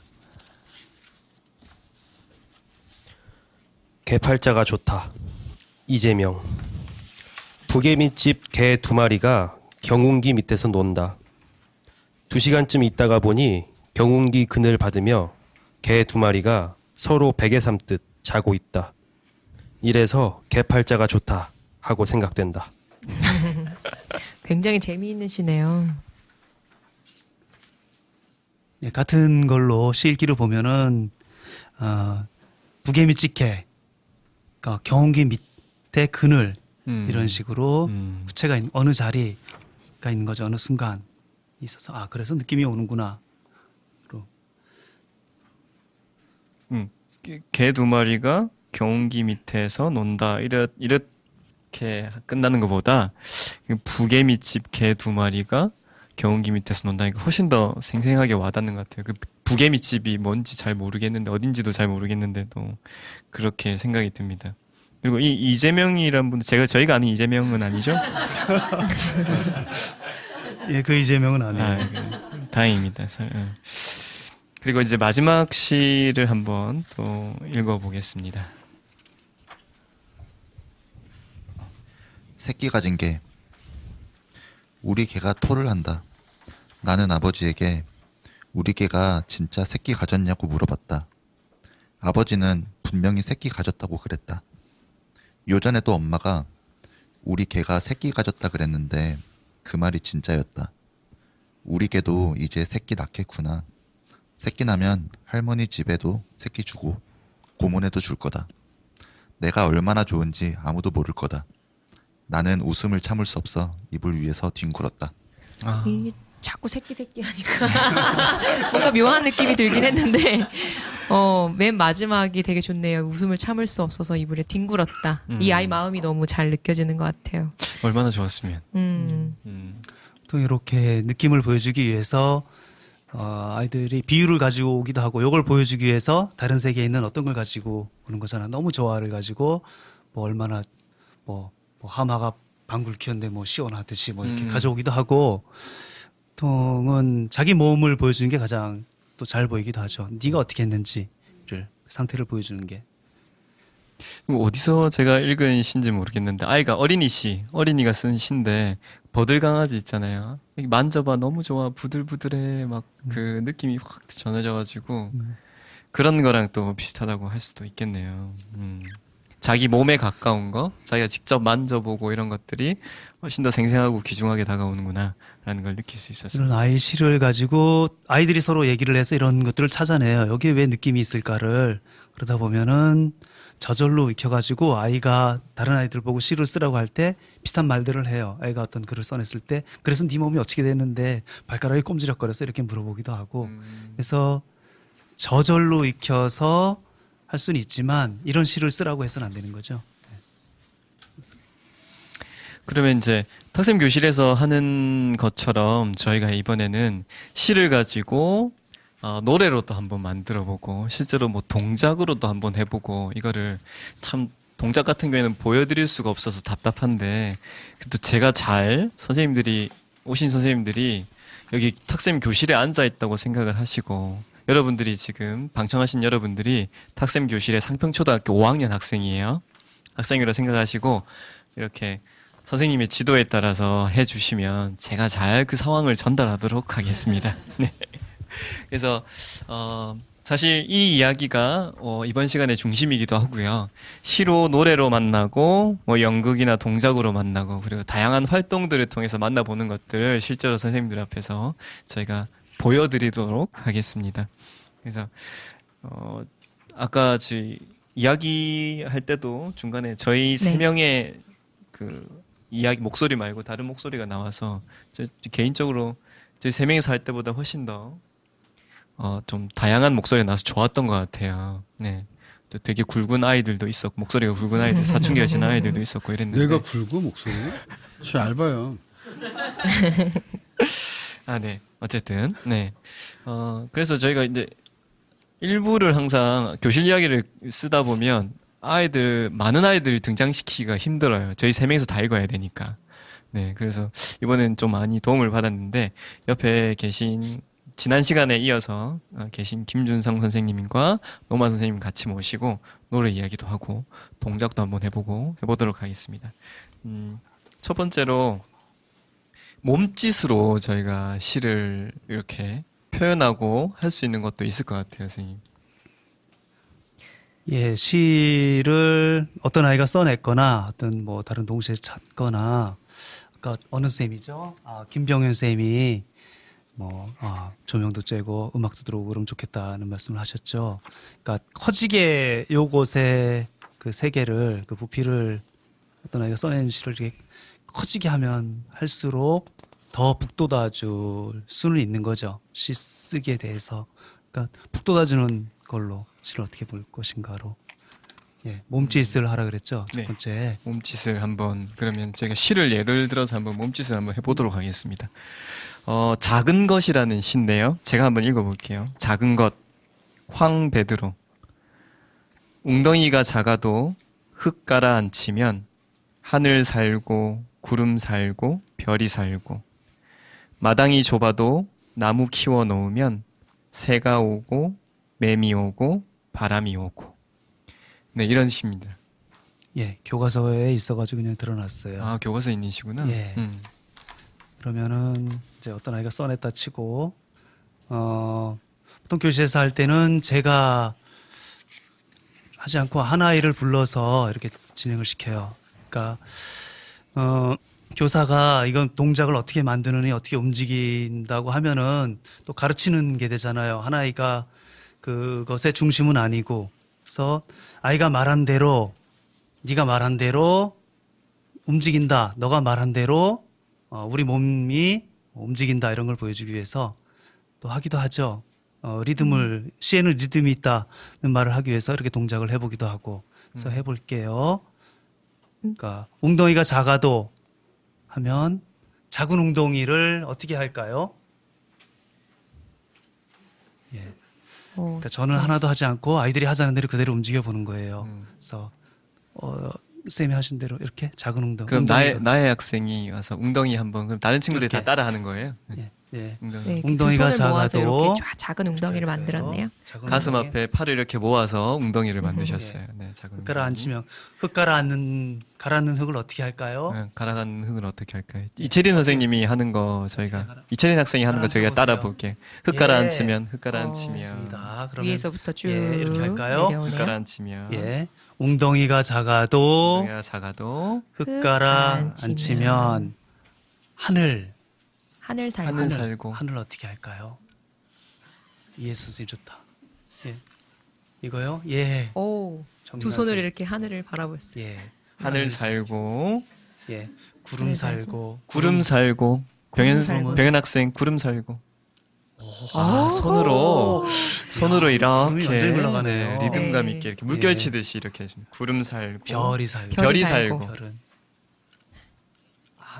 [SPEAKER 9] 개팔자가 좋다. 이재명. 부개미집 개 2마리가 경운기 밑에서 논다. 2시간쯤 있다가 보니 경운기 그늘 받으며 개 2마리가 서로 베개 삼듯 자고 있다. 이래서 개팔자가 좋다 하고 생각된다.
[SPEAKER 2] 굉장히 재미있는 시네요.
[SPEAKER 3] 같은 걸로 시 읽기를 보면은 부개미 찍개, 그러니까 경운기 밑에 그늘, 이런 식으로 부채가 있는 어느 자리가 있는 거죠. 어느 순간 있어서 그래서 느낌이 오는구나.
[SPEAKER 1] 개 2마리가 경운기 밑에서 논다. 이렇게 끝나는 것보다 부개미집 개 2마리가 경운기 밑에서 논다니까 훨씬 더 생생하게 와닿는 것 같아요. 그 부개미집이 뭔지 잘 모르겠는데, 어딘지도 잘 모르겠는데도 그렇게 생각이 듭니다. 그리고 이 이재명이란 분, 저희가 아는 이재명은 아니죠?
[SPEAKER 3] 그 이재명은 아니에요.
[SPEAKER 1] 다행입니다. 그리고 이제 마지막 시를 한번 또 읽어보겠습니다.
[SPEAKER 10] 새끼 가진 개. 우리 개가 토를 한다. 나는 아버지에게 우리 개가 진짜 새끼 가졌냐고 물어봤다. 아버지는 분명히 새끼 가졌다고 그랬다. 요전에도 엄마가 우리 개가 새끼 가졌다 그랬는데 그 말이 진짜였다. 우리 개도 이제 새끼 낳겠구나. 새끼 나면 할머니 집에도 새끼 주고 고모네도 줄 거다. 내가 얼마나 좋은지 아무도 모를 거다. 나는 웃음을 참을 수 없어 이불 위에서 뒹굴었다.
[SPEAKER 2] 이게 자꾸 새끼 하니까 뭔가 묘한 느낌이 들긴 했는데 맨 마지막이 되게 좋네요. 웃음을 참을 수 없어서 이불에 뒹굴었다. 이 아이 마음이 너무 잘 느껴지는 것 같아요.
[SPEAKER 1] 얼마나 좋았으면.
[SPEAKER 3] 또 이렇게 느낌을 보여주기 위해서 아이들이 비유를 가지고 오기도 하고, 이걸 보여주기 위해서 다른 세계에 있는 어떤 걸 가지고 오는 거잖아. 너무 조화를 가지고 얼마나 하마가 방굴 키웠는데 시원하듯이 이렇게 가져오기도 하고, 보통은 자기 몸을 보여주는 게 가장 또 잘 보이기도 하죠. 네가 어떻게 했는지를, 상태를 보여주는 게.
[SPEAKER 1] 어디서 제가 읽은 시인지 모르겠는데, 아이가 어린이가 쓴 시인데, 버들강아지 있잖아요. 만져봐, 너무 좋아, 부들부들해, 막 그 느낌이 확 전해져가지고 그런 거랑 또 비슷하다고 할 수도 있겠네요. 자기 몸에 가까운 거, 자기가 직접 만져보고 이런 것들이 훨씬 더 생생하고 귀중하게 다가오는구나라는 걸 느낄 수 있었어요.
[SPEAKER 3] 이런 아이 시를 가지고 아이들이 서로 얘기를 해서 이런 것들을 찾아내요. 여기에 왜 느낌이 있을까를. 그러다 보면은 저절로 익혀가지고 아이가 다른 아이들 보고 시를 쓰라고 할 때 비슷한 말들을 해요. 아이가 어떤 글을 써냈을 때, 그래서 네 몸이 어떻게 됐는데 발가락이 꼼지락거려서 이렇게 물어보기도 하고, 그래서 저절로 익혀서 할 수는 있지만 이런 시를 쓰라고 해서는 안 되는 거죠.
[SPEAKER 1] 그러면 이제 탁쌤 교실에서 하는 것처럼 저희가 이번에는 시를 가지고 노래로도 한번 만들어보고, 실제로 동작으로도 한번 해보고, 이거를 참 동작 같은 경우에는 보여드릴 수가 없어서 답답한데 그래도 제가 잘 오신 선생님들이 여기 탁쌤 교실에 앉아 있다고 생각을 하시고 여러분들이 지금 방청하신 여러분들이 탁쌤 교실의 상평초등학교 5학년 학생이라고 생각하시고 이렇게 선생님의 지도에 따라서 해주시면 제가 잘 그 상황을 전달하도록 하겠습니다. 네. 그래서 사실 이 이야기가 이번 시간의 중심이기도 하고요. 시로 노래로 만나고 뭐 연극이나 동작으로 만나고 그리고 다양한 활동들을 통해서 만나보는 것들을 실제로 선생님들 앞에서 저희가 보여드리도록 하겠습니다. 그래서 아까 저희 이야기할 때도 중간에 저희 세 명의 그 이야기 목소리 말고 다른 목소리가 나와서 개인적으로 저희 세 명이서 할 때보다 훨씬 더 좀 다양한 목소리가 나와서 좋았던 것 같아요. 네. 또 되게 굵은 아이들도 있었고 목소리가 굵은 아이들, 사춘기 하신 아이들도 있었고 이랬는데.
[SPEAKER 4] 내가 굵어 목소리? 제 얇아요.
[SPEAKER 1] 아, 네. 어쨌든 네. 그래서 저희가 이제 일부를 항상 교실 이야기를 쓰다 보면 많은 아이들 등장시키기가 힘들어요. 저희 세 명이서 다 읽어야 되니까. 네. 그래서 이번엔 좀 많이 도움을 받았는데 옆에 계신 지난 시간에 이어서 계신 김준성 선생님과 노만 선생님 같이 모시고 노래 이야기도 하고 동작도 한번 해보도록 하겠습니다. 첫 번째로 몸짓으로 저희가 시를 이렇게 표현하고 할 수 있는 것도 있을 것 같아요, 선생님.
[SPEAKER 3] 예, 시를 어떤 아이가 써냈거나 어떤 뭐 다른 동시에 찾거나 아까 어느 쌤이죠? 김병현 쌤이 조명도 쬐고 음악도 들어오고 그러면 좋겠다는 말씀을 하셨죠. 그러니까 커지게 요곳에 그 세계를 그 부피를 어떤 아이가 써낸 시를 이렇게 커지게 하면 할수록 더 북돋아 줄 수는 있는 거죠. 시 쓰기에 대해서. 그러니까 북돋아 주는 걸로 시를 어떻게 볼 것인가로. 예, 몸짓을 하라 그랬죠. 첫 번째.
[SPEAKER 1] 네, 몸짓을 한번 그러면 제가 시를 예를 들어서 한번 몸짓을 한번 해보도록 하겠습니다. 작은 것이라는 시인데요. 제가 한번 읽어볼게요. 작은 것, 황베드로. 웅덩이가 작아도 흙 가라앉히면 하늘 살고 구름 살고 별이 살고 마당이 좁아도 나무 키워 놓으면 새가 오고 매미 오고 바람이 오고. 네, 이런 시입니다.
[SPEAKER 3] 예, 교과서에 있어가지고 그냥 드러났어요.
[SPEAKER 1] 아, 교과서에 있는 시구나.
[SPEAKER 3] 예. 그러면은 이제 어떤 아이가 써냈다 치고 보통 교실에서 할 때는 제가 하지 않고 한 아이를 불러서 이렇게 진행을 시켜요. 그러니까 교사가 이건 동작을 어떻게 만드느니 어떻게 움직인다고 하면은 또 가르치는 게 되잖아요. 한 아이가 그것의 중심은 아니고 그래서 아이가 말한 대로 네가 말한 대로 움직인다. 너가 말한 대로 우리 몸이 움직인다 이런 걸 보여주기 위해서 또 하기도 하죠. 리듬을 시에는 리듬이 있다는 말을 하기 위해서 이렇게 동작을 해보기도 하고. 그래서 해볼게요. 그러니까 웅덩이가 작아도 하면 작은 웅덩이를 어떻게 할까요? 예. 그러니까 저는 하나도 하지 않고 아이들이 하자는 대로 그대로 움직여 보는 거예요. 그래서 쌤이 하신 대로 이렇게 작은 웅덩이.
[SPEAKER 1] 그럼 나의 학생이 와서 웅덩이 한번 그럼 다른 친구들이 다 따라하는 거예요?
[SPEAKER 3] 예. 예.
[SPEAKER 2] 네,
[SPEAKER 3] 웅덩이가
[SPEAKER 2] 두 손을 모아서
[SPEAKER 3] 작아도
[SPEAKER 2] 이렇게 작은 웅덩이를 만들었네요.
[SPEAKER 1] 가슴
[SPEAKER 3] 웅덩이.
[SPEAKER 1] 앞에 팔을 이렇게 모아서 웅덩이를 만드셨어요. 네, 작은
[SPEAKER 3] 흙 가라앉히면 가라앉는 흙을 어떻게 할까요?
[SPEAKER 1] 네, 가라앉는 흙을 어떻게 할까요? 이채린 선생님이 하는 거 저희가 이채린 학생이 하는 거 저희가 따라 볼게요. 흙 가라앉히면 흙 가라앉히면
[SPEAKER 3] 좋습니다. 그러면
[SPEAKER 2] 위에서부터 쭉
[SPEAKER 3] 이렇게 할까요?
[SPEAKER 2] 내려오네요.
[SPEAKER 1] 흙 가라앉히면
[SPEAKER 3] 예. 웅덩이가 작아도
[SPEAKER 1] 웅덩이가 작아도
[SPEAKER 3] 흙 가라앉히면 하늘
[SPEAKER 2] 하늘 살고
[SPEAKER 1] 하늘 살고
[SPEAKER 3] 하늘 어떻게 할까요? 이해수 선생님 좋다. 예. 이거요? 예.
[SPEAKER 2] 오, 두
[SPEAKER 3] 정답.
[SPEAKER 2] 손을 이렇게 하늘을 바라보았어요.
[SPEAKER 3] 예.
[SPEAKER 1] 하늘 살고
[SPEAKER 3] 예. 구름 살고
[SPEAKER 1] 구름 살고 병현 학생 구름 살고 손으로
[SPEAKER 3] 구름이
[SPEAKER 1] 이렇게
[SPEAKER 3] 완전히 흘러가네요.
[SPEAKER 1] 리듬감
[SPEAKER 2] 네.
[SPEAKER 1] 있게 이렇게 물결 치듯이 이렇게 했습니다. 구름 살고
[SPEAKER 3] 별이 살고
[SPEAKER 1] 별이 살고
[SPEAKER 3] 별은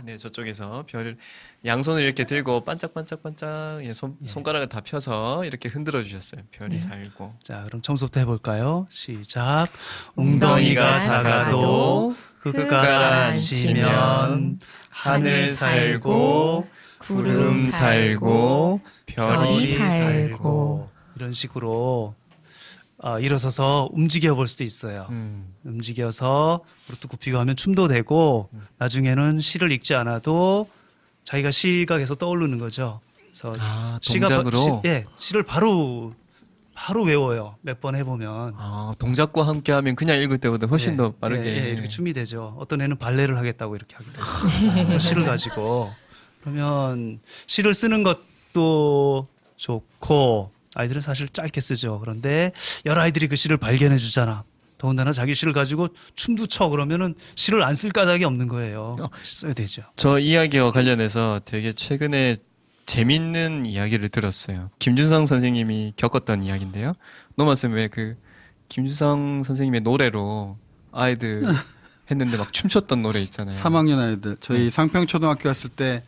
[SPEAKER 1] 네, 저쪽에서 별 양손을 이렇게 들고 반짝반짝반짝 손가락을 다 펴서 이렇게 흔들어 주셨어요. 별이 살고.
[SPEAKER 3] 자, 그럼 처음부터 해볼까요? 시작.
[SPEAKER 1] 웅덩이가 작아도
[SPEAKER 3] 흙가라 앉히면 하늘 살고 구름 살고 별이 살고 이런 식으로 일어서서 움직여 볼 수도 있어요. 움직여서 무릎도 굽히고 하면 춤도 되고 나중에는 시를 읽지 않아도 자기가 시가 계속 떠오르는 거죠. 그래서
[SPEAKER 1] 동작으로?
[SPEAKER 3] 시를 바로 외워요. 몇 번 해보면.
[SPEAKER 1] 동작과 함께하면 그냥 읽을 때보다 훨씬 더 빠르게.
[SPEAKER 3] 이렇게 춤이 되죠. 어떤 애는 발레를 하겠다고 이렇게 하기도 하고 시를 가지고. 그러면 시를 쓰는 것도 좋고 아이들은 사실 짧게 쓰죠. 그런데 여러 아이들이 그 시를 발견해 주잖아. 더군다나 자기 시를 가지고 춤도 춰 그러면은 시를 안 쓸 까닭이 없는 거예요. 써야 되죠.
[SPEAKER 1] 저 이야기와 관련해서 되게 최근에 재밌는 이야기를 들었어요. 김준성 선생님이 겪었던 이야기인데요. 노마쌤 왜 그 김준성 선생님의 노래로 아이들 했는데 막 춤췄던 노래 있잖아요.
[SPEAKER 4] 3학년 아이들. 저희 상평초등학교 갔을 때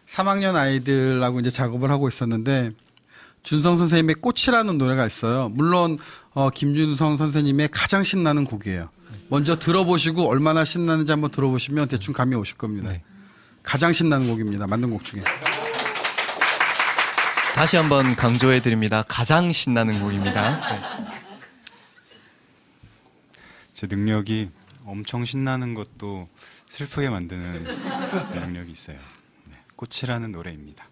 [SPEAKER 4] 3학년 아이들하고 이제 작업을 하고 있었는데 준성 선생님의 꽃이라는 노래가 있어요. 물론 김준성 선생님의 가장 신나는 곡이에요. 먼저 들어보시고 얼마나 신나는지 한번 들어보시면 대충 감이 오실 겁니다.
[SPEAKER 1] 네.
[SPEAKER 4] 가장 신나는 곡입니다. 만든 곡 중에.
[SPEAKER 1] 다시 한번 강조해 드립니다. 가장 신나는 곡입니다.
[SPEAKER 5] 제 능력이 엄청 신나는 것도 슬프게 만드는 능력이 있어요. 네, 꽃이라는 노래입니다.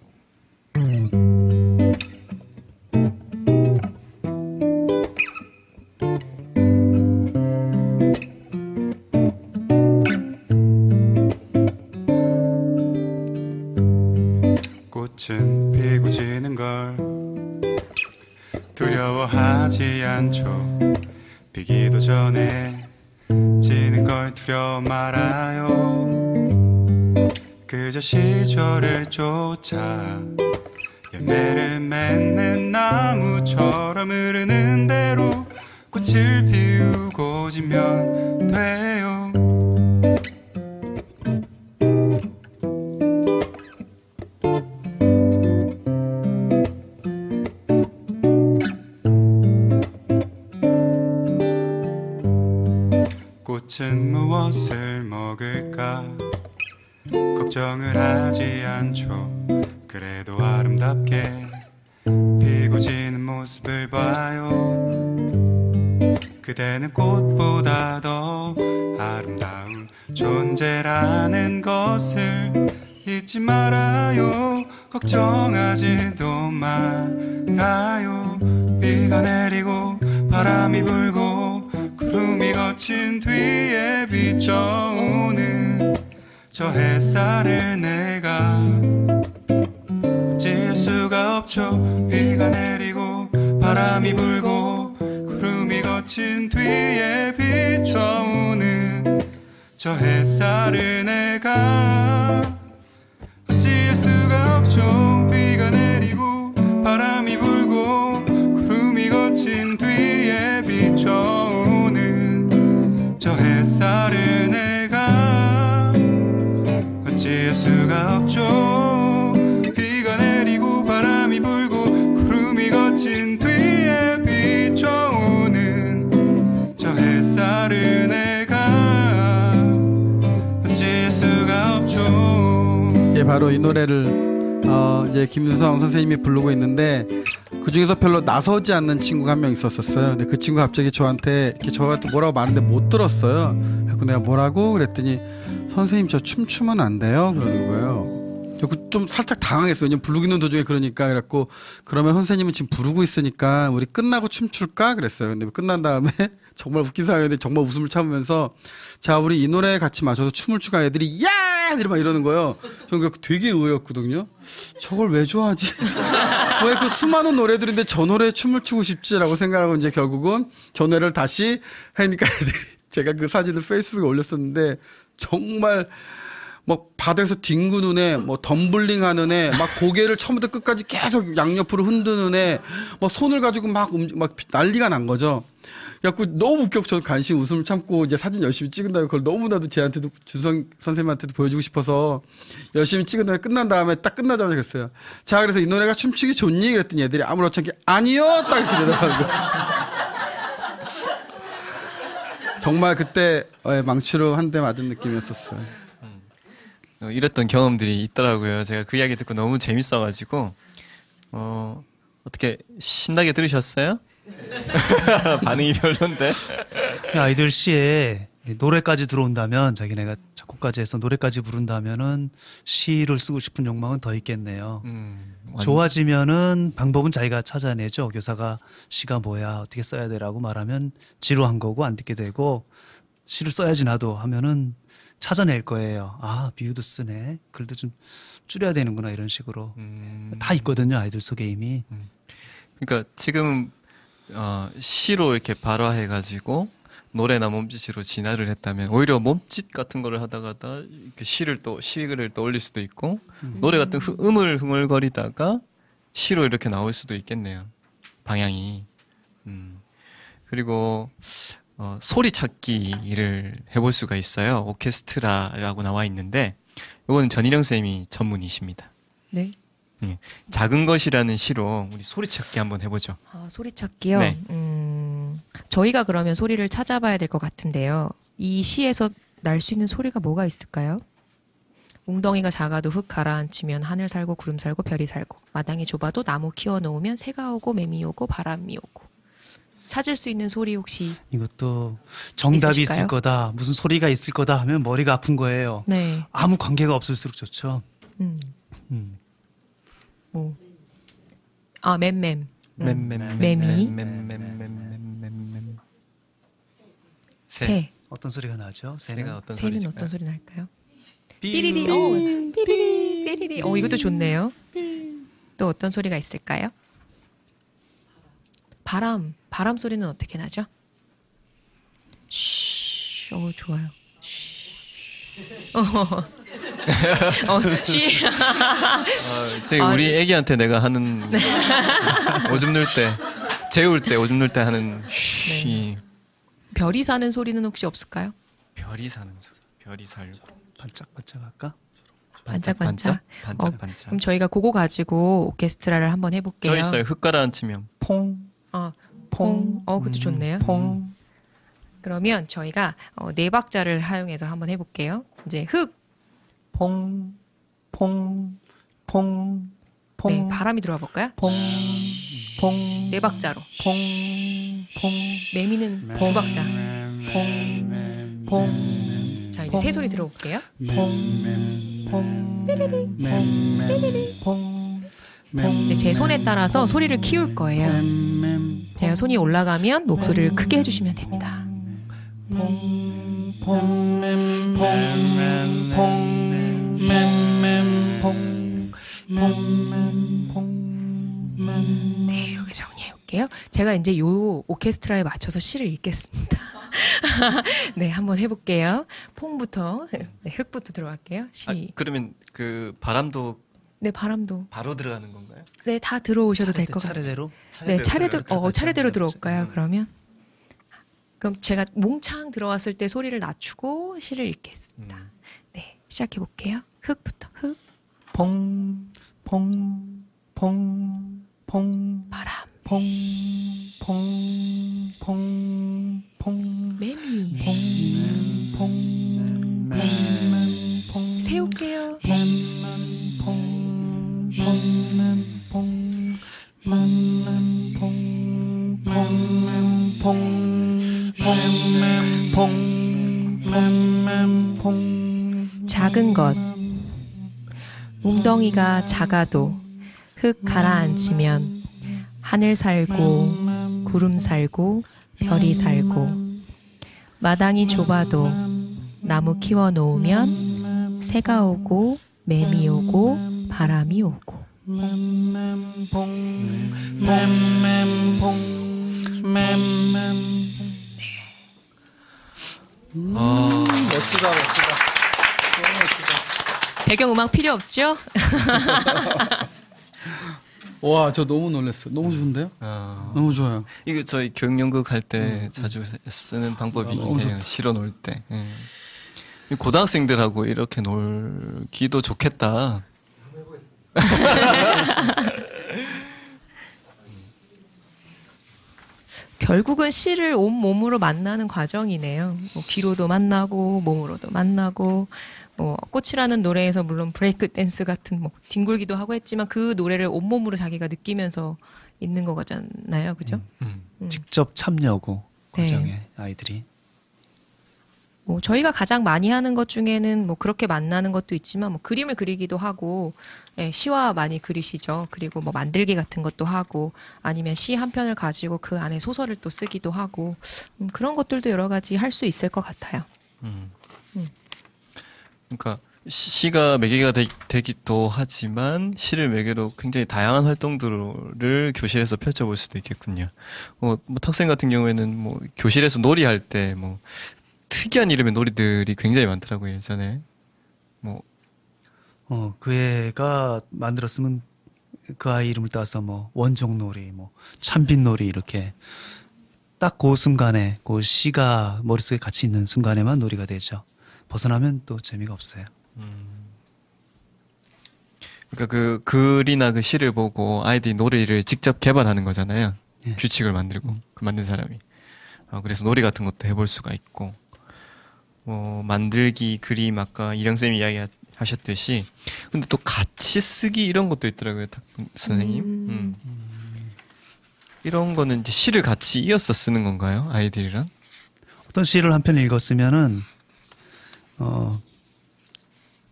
[SPEAKER 5] 꽃은 피고 지는 걸 두려워하지 않죠. 피기도 전에 지는 걸 두려워 말아요. 그저 시절을 쫓아 열매를 맺는 나무처럼 흐르는 대로 꽃을 피우고 지면 돼요. 꽃은 무엇을 먹을까 걱정을 하지 않죠. 그래도 아름답게 피고 지는 모습을 봐요. 그대는 꽃보다 더 아름다운 존재라는 것을 잊지 말아요. 걱정하지도 말아요. 비가 내리고 바람이 불고 구름이 거친 뒤에 비춰오는 저 햇살을 내가 어찌할 수가 없죠. 비가 내리고 바람이 불고 구름이 거친 뒤에 비춰오는 저 햇살을 내가 어찌할 수가 없죠. 비가 내리고 바람이 불고 구름이 거친 뒤에 비춰오는 저 햇살을 내가 어찌할 수가 없죠. 비가 내리고 바람이 불고 구름이 거친 뒤에 비춰오는 저 햇살을 내가 어찌할 수가 없죠.
[SPEAKER 4] 예, 바로 이 노래를 이제 김준성 선생님이 부르고 있는데 그 중에서 별로 나서지 않는 친구가 한 명 있었어요. 근데 그 친구가 갑자기 저한테 뭐라고 말하는데 못 들었어요. 그래서 내가 뭐라고 그랬더니 선생님 저 춤추면 안 돼요 그러는 거예요. 좀 살짝 당황했어요. 왜냐면 부르기는 도중에 그러니까. 그래갖고 그러면 선생님은 지금 부르고 있으니까 우리 끝나고 춤출까 그랬어요. 근데 끝난 다음에 정말 웃긴 상황인데 정말 웃음을 참으면서 자 우리 이 노래 같이 맞춰서 춤을 추가 애들이 야 애들이 막 이러는 거예요. 저는 그거 되게 의외였거든요. 저걸 왜 좋아하지? 왜 그 수많은 노래들인데 저 노래에 춤을 추고 싶지라고 생각하고 이제 결국은 저 노래를 다시 하니까 애들이 제가 그 사진을 페이스북에 올렸었는데 정말 뭐 바닥에서 뒹구는 애, 뭐 덤블링 하는 애, 막 고개를 처음부터 끝까지 계속 양옆으로 흔드는 애, 뭐 손을 가지고 막 난리가 난 거죠. 그래갖고 너무 웃겨. 저는 간신히 웃음을 참고 이제 사진 열심히 찍은 다음에 그걸 너무나도 쟤한테도 준성 선생님한테도 보여주고 싶어서 열심히 찍은 다음에 끝난 다음에 딱 끝나자마자 그랬어요. 자, 그래서 이 노래가 춤추기 좋니? 그랬더니 애들이 아무렇지 않게 아니요! 딱 이렇게 대답하는 거죠. 정말 그때 망치로 한 대 맞은 느낌이었었어요.
[SPEAKER 1] 이랬던 경험들이 있더라고요. 제가 그 이야기 듣고 너무 재밌어가지고 어떻게 신나게 들으셨어요? 반응이 별론데.
[SPEAKER 3] 아이들 시에 노래까지 들어온다면 자기네가 작곡까지 해서 노래까지 부른다면은 시를 쓰고 싶은 욕망은 더 있겠네요. 좋아지면은 방법은 자기가 찾아내죠. 교사가 시가 뭐야 어떻게 써야 되라고 말하면 지루한 거고 안 듣게 되고 시를 써야지 나도 하면은 찾아낼 거예요. 아 비유도 쓰네. 글도 좀 줄여야 되는구나 이런 식으로 다 있거든요. 아이들 속에 이미.
[SPEAKER 1] 그러니까 지금 시로 이렇게 발화해가지고 노래나 몸짓으로 진화를 했다면 오히려 몸짓 같은 거를 하다가 이렇게 시를 떠올릴 수도 있고 노래 같은 음을 흥얼거리다가 시로 이렇게 나올 수도 있겠네요. 방향이. 그리고 소리 찾기를 해볼 수가 있어요. 오케스트라라고 나와 있는데 이거는 전인영 쌤이 전문이십니다.
[SPEAKER 2] 네.
[SPEAKER 1] 작은 것이라는 시로 우리 소리 찾기 한번 해보죠.
[SPEAKER 2] 소리 찾기요?
[SPEAKER 1] 네.
[SPEAKER 2] 저희가 그러면 소리를 찾아봐야 될 것 같은데요. 이 시에서 날 수 있는 소리가 뭐가 있을까요? 웅덩이가 작아도 흙 가라앉히면 하늘 살고 구름 살고 별이 살고 마당이 좁아도 나무 키워놓으면 새가 오고 매미 오고 바람이 오고. 찾을 수 있는 소리 혹시
[SPEAKER 3] 이것도 정답이
[SPEAKER 2] 있으실까요?
[SPEAKER 3] 있을 거다 무슨 소리가 있을 거다 하면 머리가 아픈 거예요.
[SPEAKER 2] 네.
[SPEAKER 3] 아무 관계가 없을수록 좋죠.
[SPEAKER 2] 뭐. 맴. 매미. 새.
[SPEAKER 3] 어떤 소리가 나죠?
[SPEAKER 1] 새가 어떤
[SPEAKER 2] 새는
[SPEAKER 1] 소리일까요?
[SPEAKER 2] 어떤 소리 날까요? 삐리리. 삐리리. 이것도 좋네요. 또 어떤 소리가 있을까요? 바람 소리는 어떻게 나죠? 쉬. 좋아요. 쉬.
[SPEAKER 1] 저기 우리 애기한테 내가 하는 오줌 누를 때 재울 때 오줌 누를 때 하는 쉬.
[SPEAKER 2] 네. 별이 사는 소리는 혹시 없을까요?
[SPEAKER 1] 별이 사는 소리. 별이 살고
[SPEAKER 3] 반짝반짝 할까?
[SPEAKER 2] 반짝반짝.
[SPEAKER 1] 반짝반짝.
[SPEAKER 2] 그럼 저희가 그거 가지고 오케스트라를 한번 해볼게요.
[SPEAKER 1] 저 있어요. 흙 가라앉히면 퐁.
[SPEAKER 2] 퐁. 그것도 좋네요.
[SPEAKER 1] 퐁.
[SPEAKER 2] 그러면 저희가 네 박자를 사용해서 한번 해볼게요. 이제 흙.
[SPEAKER 1] 퐁.
[SPEAKER 2] 네, 바람이 들어와 볼까요?
[SPEAKER 1] 퐁.
[SPEAKER 2] 네 박자로.
[SPEAKER 1] 퐁.
[SPEAKER 2] 매미는 두 박자.
[SPEAKER 1] 퐁.
[SPEAKER 2] 자, 이제 새 소리 들어볼게요. 이제 제 손에 따라서 소리를 키울 거예요. 제가 손이 올라가면 목소리를 크게 해주시면 됩니다. 네, 여기 정리해 볼게요. 제가 이제 요 오케스트라에 맞춰서 시를 읽겠습니다. 네, 한번 해볼게요. 퐁부터, 네, 흙부터 들어갈게요.
[SPEAKER 1] 그러면 그 바람도
[SPEAKER 2] 네, 바람도
[SPEAKER 1] 바로 들어가는 건가요?
[SPEAKER 2] 네, 다 들어오셔도 될 것 같아요.
[SPEAKER 3] 차례대로?
[SPEAKER 2] 네, 차례대로 들어올까요? 그러면 제가 몽창 들어왔을 때 소리를 낮추고 시를 읽겠습니다. 네, 시작해 볼게요. 흙부터 흙.
[SPEAKER 1] 퐁.
[SPEAKER 2] 바람. 매미. 세울게요. 작은 것. 웅덩이가 작아도 흙 가라앉히면 하늘 살고 구름 살고 별이 살고 마당이 좁아도 나무 키워 놓으면 새가 오고 매미 오고 바람이 오고.
[SPEAKER 4] 멋지다. 너무 멋지다.
[SPEAKER 2] 배경음악 필요 없죠?
[SPEAKER 4] 와, 저 너무 놀랐어요. 너무 좋은데요? 너무 좋아요.
[SPEAKER 1] 이거 저희 교육연극 할 때 자주 쓰는 방법이세요. 실어 놓을 때. 예. 고등학생들하고 이렇게 놀기도 좋겠다.
[SPEAKER 2] 결국은 시를 온 몸으로 만나는 과정이네요. 뭐 귀로도 만나고 몸으로도 만나고 꽃이라는 노래에서 물론 브레이크 댄스 같은 뭐 뒹굴기도 하고 했지만 그 노래를 온몸으로 자기가 느끼면서 있는 거잖아요. 그죠?
[SPEAKER 3] 직접 참여하고
[SPEAKER 2] 네.
[SPEAKER 3] 과정에 아이들이.
[SPEAKER 2] 뭐 저희가 가장 많이 하는 것 중에는 뭐 그렇게 만나는 것도 있지만 뭐 그림을 그리기도 하고 예, 시와 많이 그리시죠. 그리고 뭐 만들기 같은 것도 하고 아니면 시 한 편을 가지고 그 안에 소설을 또 쓰기도 하고 그런 것들도 여러 가지 할 수 있을 것 같아요.
[SPEAKER 1] 그러니까 시가 매개가 되기도 하지만 시를 매개로 굉장히 다양한 활동들을 교실에서 펼쳐볼 수도 있겠군요. 뭐 학생 같은 경우에는 뭐 교실에서 놀이할 때 뭐 특이한 이름의 놀이들이 굉장히 많더라고요. 예전에 뭐
[SPEAKER 3] 그 애가 만들었으면 그 아이 이름을 따서 뭐 원종놀이, 뭐 참빛놀이 이렇게 딱 그 순간에 그 시가 머릿속에 같이 있는 순간에만 놀이가 되죠. 벗어나면 또 재미가 없어요.
[SPEAKER 1] 그러니까 그 글이나 그 시를 보고 아이들이 놀이를 직접 개발하는 거잖아요.
[SPEAKER 3] 예.
[SPEAKER 1] 규칙을 만들고 그 만든 사람이. 그래서 놀이 같은 것도 해볼 수가 있고 만들기, 그림 아까 이령쌤이 이야기하셨듯이 근데 또 같이 쓰기 이런 것도 있더라고요. 선생님. 이런 거는 이제 시를 같이 이어서 쓰는 건가요? 아이들이랑?
[SPEAKER 3] 어떤 시를 한 편 읽었으면은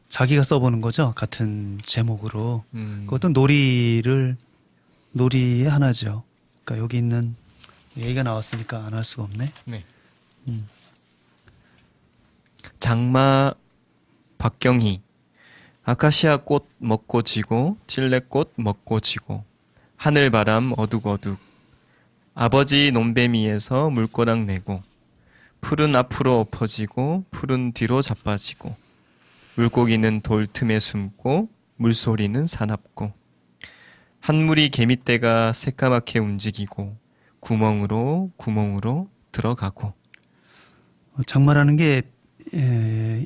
[SPEAKER 3] 자기가 써보는 거죠. 같은 제목으로. 그것도 놀이의 하나죠. 그러니까 여기 있는 얘기가 나왔으니까 안 할 수가 없네.
[SPEAKER 1] 네. 장마 박경희 아카시아 꽃 먹고 지고 찔레꽃 먹고 지고 하늘바람 어둑어둑 아버지 논배미에서 물꼬락 내고 풀은 앞으로 엎어지고 풀은 뒤로 자빠지고 물고기는 돌 틈에 숨고 물소리는 사납고 한물이 개미떼가 새까맣게 움직이고 구멍으로 들어가고.
[SPEAKER 3] 장마라는 게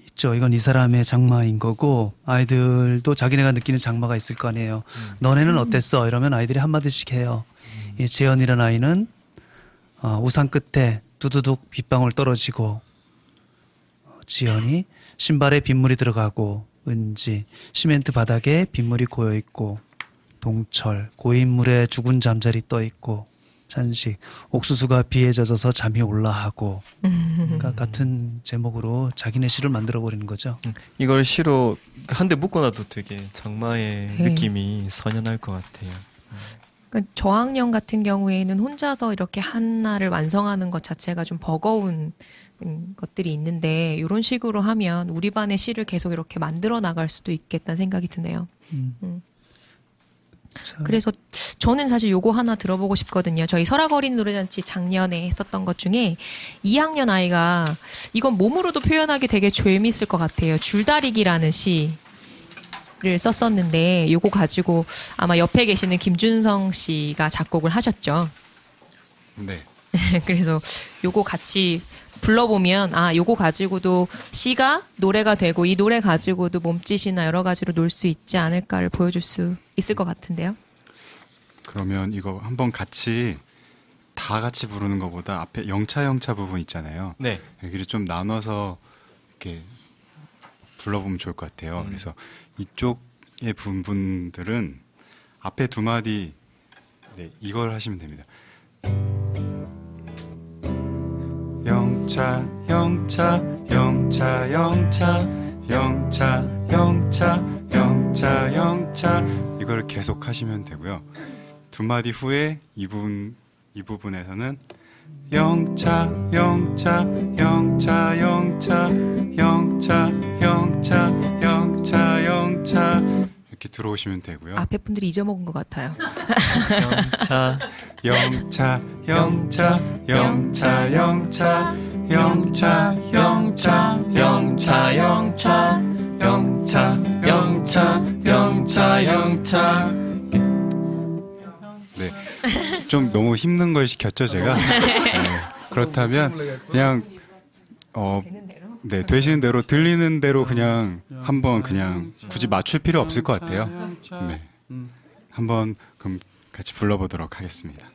[SPEAKER 3] 있죠. 이건 이 사람의 장마인 거고 아이들도 자기네가 느끼는 장마가 있을 거 아니에요. 너네는 어땠어? 이러면 아이들이 한마디씩 해요. 이 재현이라는 아이는 우산 끝에 두두둑 빗방울 떨어지고 지연이 신발에 빗물이 들어가고 은지 시멘트 바닥에 빗물이 고여있고 동철 고인물에 죽은 잠자리 떠있고 찬식 옥수수가 비에 젖어서 잠이 올라하고 그러니까 같은 제목으로 자기네 시를 만들어버리는 거죠.
[SPEAKER 1] 이걸 시로 한 대 묶어놔도 되게 장마의
[SPEAKER 2] 네.
[SPEAKER 1] 느낌이 선연할 것 같아요.
[SPEAKER 2] 그러니까 저학년 같은 경우에는 혼자서 이렇게 하나를 완성하는 것 자체가 좀 버거운 것들이 있는데 이런 식으로 하면 우리 반의 시를 계속 이렇게 만들어 나갈 수도 있겠다는 생각이 드네요. 그래서 저는 사실 요거 하나 들어보고 싶거든요. 저희 설악어린 노래잔치 작년에 했었던 것 중에 2학년 아이가 이건 몸으로도 표현하기 되게 재미있을 것 같아요. 줄다리기라는 시를 썼었는데 요거 가지고 아마 옆에 계시는 김준성 씨가 작곡을 하셨죠.
[SPEAKER 5] 네.
[SPEAKER 2] 그래서 요거 같이 불러보면 요거 가지고도 시가 노래가 되고 이 노래 가지고도 몸짓이나 여러 가지로 놀 수 있지 않을까를 보여줄 수 있을 것 같은데요.
[SPEAKER 5] 그러면 이거 한번 같이 다 같이 부르는 것보다 앞에 영차 부분 있잖아요.
[SPEAKER 1] 네.
[SPEAKER 5] 여기를 좀 나눠서 이렇게 불러보면 좋을 것 같아요. 그래서 이쪽의 분들은 앞에 두 마디 이걸 하시면 됩니다. 영차 영차 영차 영차 영차 영차 영차 영차 이걸 계속 하시면 되고요. 두 마디 후에 이 부분에서는 영차 영차 영차 영차 영차 영차 영차 영차 이렇게 들어오시면 되고요.
[SPEAKER 2] 앞에 분들이 잊어먹은 것 같아요.
[SPEAKER 1] 영차
[SPEAKER 5] 영차 영차 영차 영차 영차 영차 영차 영차 영차
[SPEAKER 1] 영차 영차 영차.
[SPEAKER 5] 네, 좀 너무 힘든 걸 시켰죠 제가. 네, 그렇다면 그냥 네, 되시는 대로 들리는 대로 그냥 한번 그냥 굳이 맞출 필요 없을 것 같아요. 네, 한번 그럼 같이 불러보도록 하겠습니다.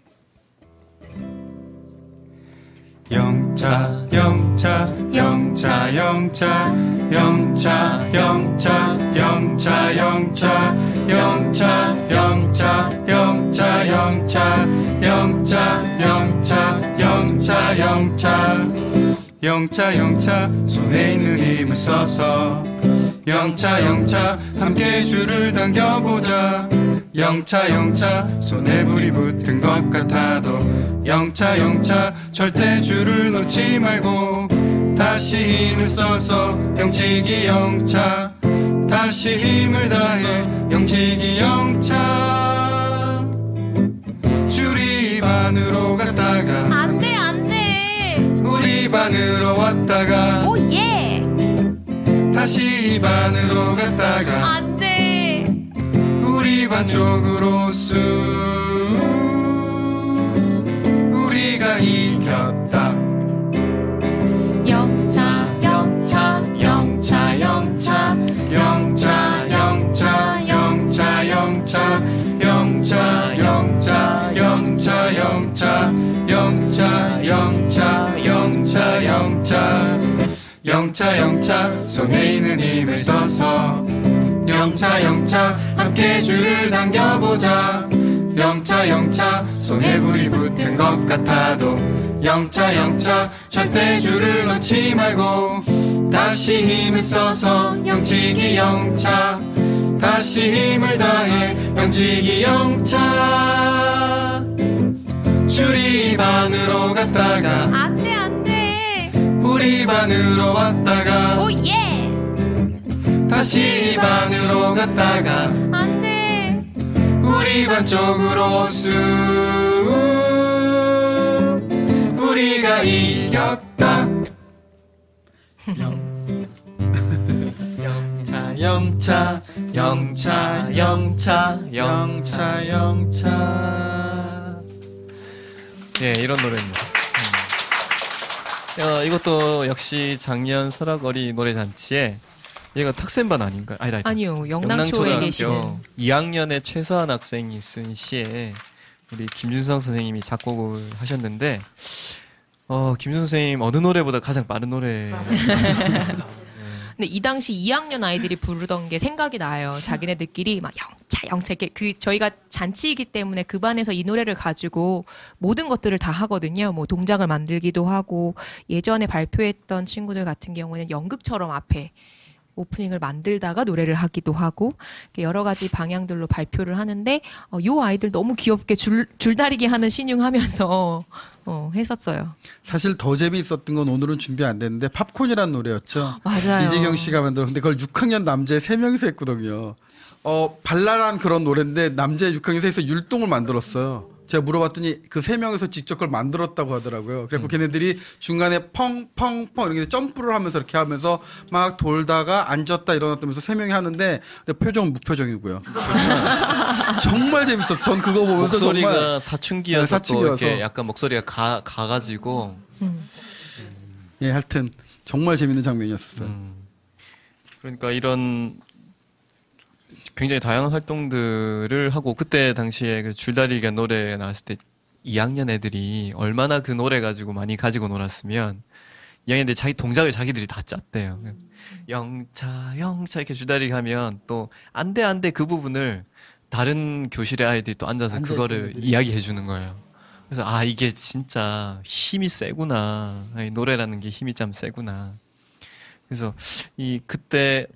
[SPEAKER 5] 영차 영차 영차 영차 영차 영차 영차 영차 영차 영차 영차 영차 영차 영차 영차 영차 영차 영차 손에 있는 힘을 써서 영차 영차 함께 줄을 당겨보자. 영차 영차 손에 불이 붙은 것 같아도 영차 영차 절대 줄을 놓지 말고 다시 힘을 써서 영치기 영차 다시 힘을 다해 영치기 영차. 줄이 반으로 갔다가
[SPEAKER 2] 안돼 안돼.
[SPEAKER 5] 우리 반으로 왔다가
[SPEAKER 2] 오예.
[SPEAKER 5] 다시 반으로 갔다가
[SPEAKER 2] 안돼.
[SPEAKER 5] 우리 반 쪽으로 쑥 우리가 이겼다.
[SPEAKER 2] 영차 영차 영차 영차
[SPEAKER 5] 영차 영차 영차 영차 영차 영차 영차 영차 영차 영차 영차 영차 영차 영차 손에 있는 힘을 써서 영차 영차 함께 줄을 당겨보자. 영차 영차 손에 불이 붙은 것 같아도 영차 영차 절대 줄을 놓지 말고 다시 힘을 써서 영치기 영차 다시 힘을 다해 영치기 영차. 줄이 반으로 갔다가
[SPEAKER 2] 안돼 안돼.
[SPEAKER 5] 우리 반으로 왔다가
[SPEAKER 2] 오예.
[SPEAKER 5] 다시 반으로 갔다가
[SPEAKER 2] 안돼.
[SPEAKER 5] 우리 반 쪽으로 쑥 우리가 이겼다.
[SPEAKER 1] 영차 영차 영차 영차 영차 영차. 예, 이런 노래입니다. 이것도 역시 작년 설악어리 노래잔치에 얘가 탁센반 아닌가요?
[SPEAKER 2] 아니요, 영랑초에 계시는
[SPEAKER 1] 2학년의 최서한 학생이 쓴 시에 우리 김준성 선생님이 작곡을 하셨는데, 김준성 선생님 어느 노래보다 가장 빠른 노래.
[SPEAKER 2] 근데 이 당시 2학년 아이들이 부르던 게 생각이 나요. 자기네들끼리 막 영차 영차 이렇게 저희가 잔치이기 때문에 그 반에서 이 노래를 가지고 모든 것들을 다 하거든요. 뭐 동작을 만들기도 하고, 예전에 발표했던 친구들 같은 경우는 연극처럼 앞에 오프닝을 만들다가 노래를 하기도 하고, 여러 가지 방향들로 발표를 하는데, 요 아이들 너무 귀엽게 줄다리기 하는 신용하면서 했었어요.
[SPEAKER 4] 사실 더 재미있었던 건 오늘은 준비 안 됐는데 팝콘이라는 노래였죠.
[SPEAKER 2] 맞아요.
[SPEAKER 4] 이재경 씨가 만들었는데 그걸 6학년 남자 3명이서 했거든요. 발랄한 그런 노래인데 남자 6학년에서 해서 율동을 만들었어요. 제가 물어봤더니 그 3명에서 직접 그걸 만들었다고 하더라고요. 그래서 걔네들이 중간에 펑펑펑 이렇게 점프를 하면서 이렇게 하면서 막 돌다가 앉았다 일어났다면서 3명이 하는데 근데 표정은 무표정이고요. 정말 재밌었어요. 전 그거 보면서
[SPEAKER 1] 목소리가
[SPEAKER 4] 정말
[SPEAKER 1] 사춘기여서 또 이렇게 약간 목소리가 가가지고.
[SPEAKER 4] 예, 하여튼 정말 재밌는 장면이었어요.
[SPEAKER 1] 그러니까 이런 굉장히 다양한 활동들을 하고, 그때 당시에 그 줄다리기가 노래 나왔을 때 2학년 애들이 얼마나 그 노래 가지고 많이 가지고 놀았으면 2학년 애들이 자기 동작을 자기들이 다 짰대요. 영차 영차 이렇게 줄다리기 하면 또 안돼 그 부분을 다른 교실의 아이들이 또 앉아서 그거를 이야기해 주는 거예요. 그래서 이게 진짜 힘이 세구나, 이 노래라는 게 힘이 참 세구나. 그래서 그때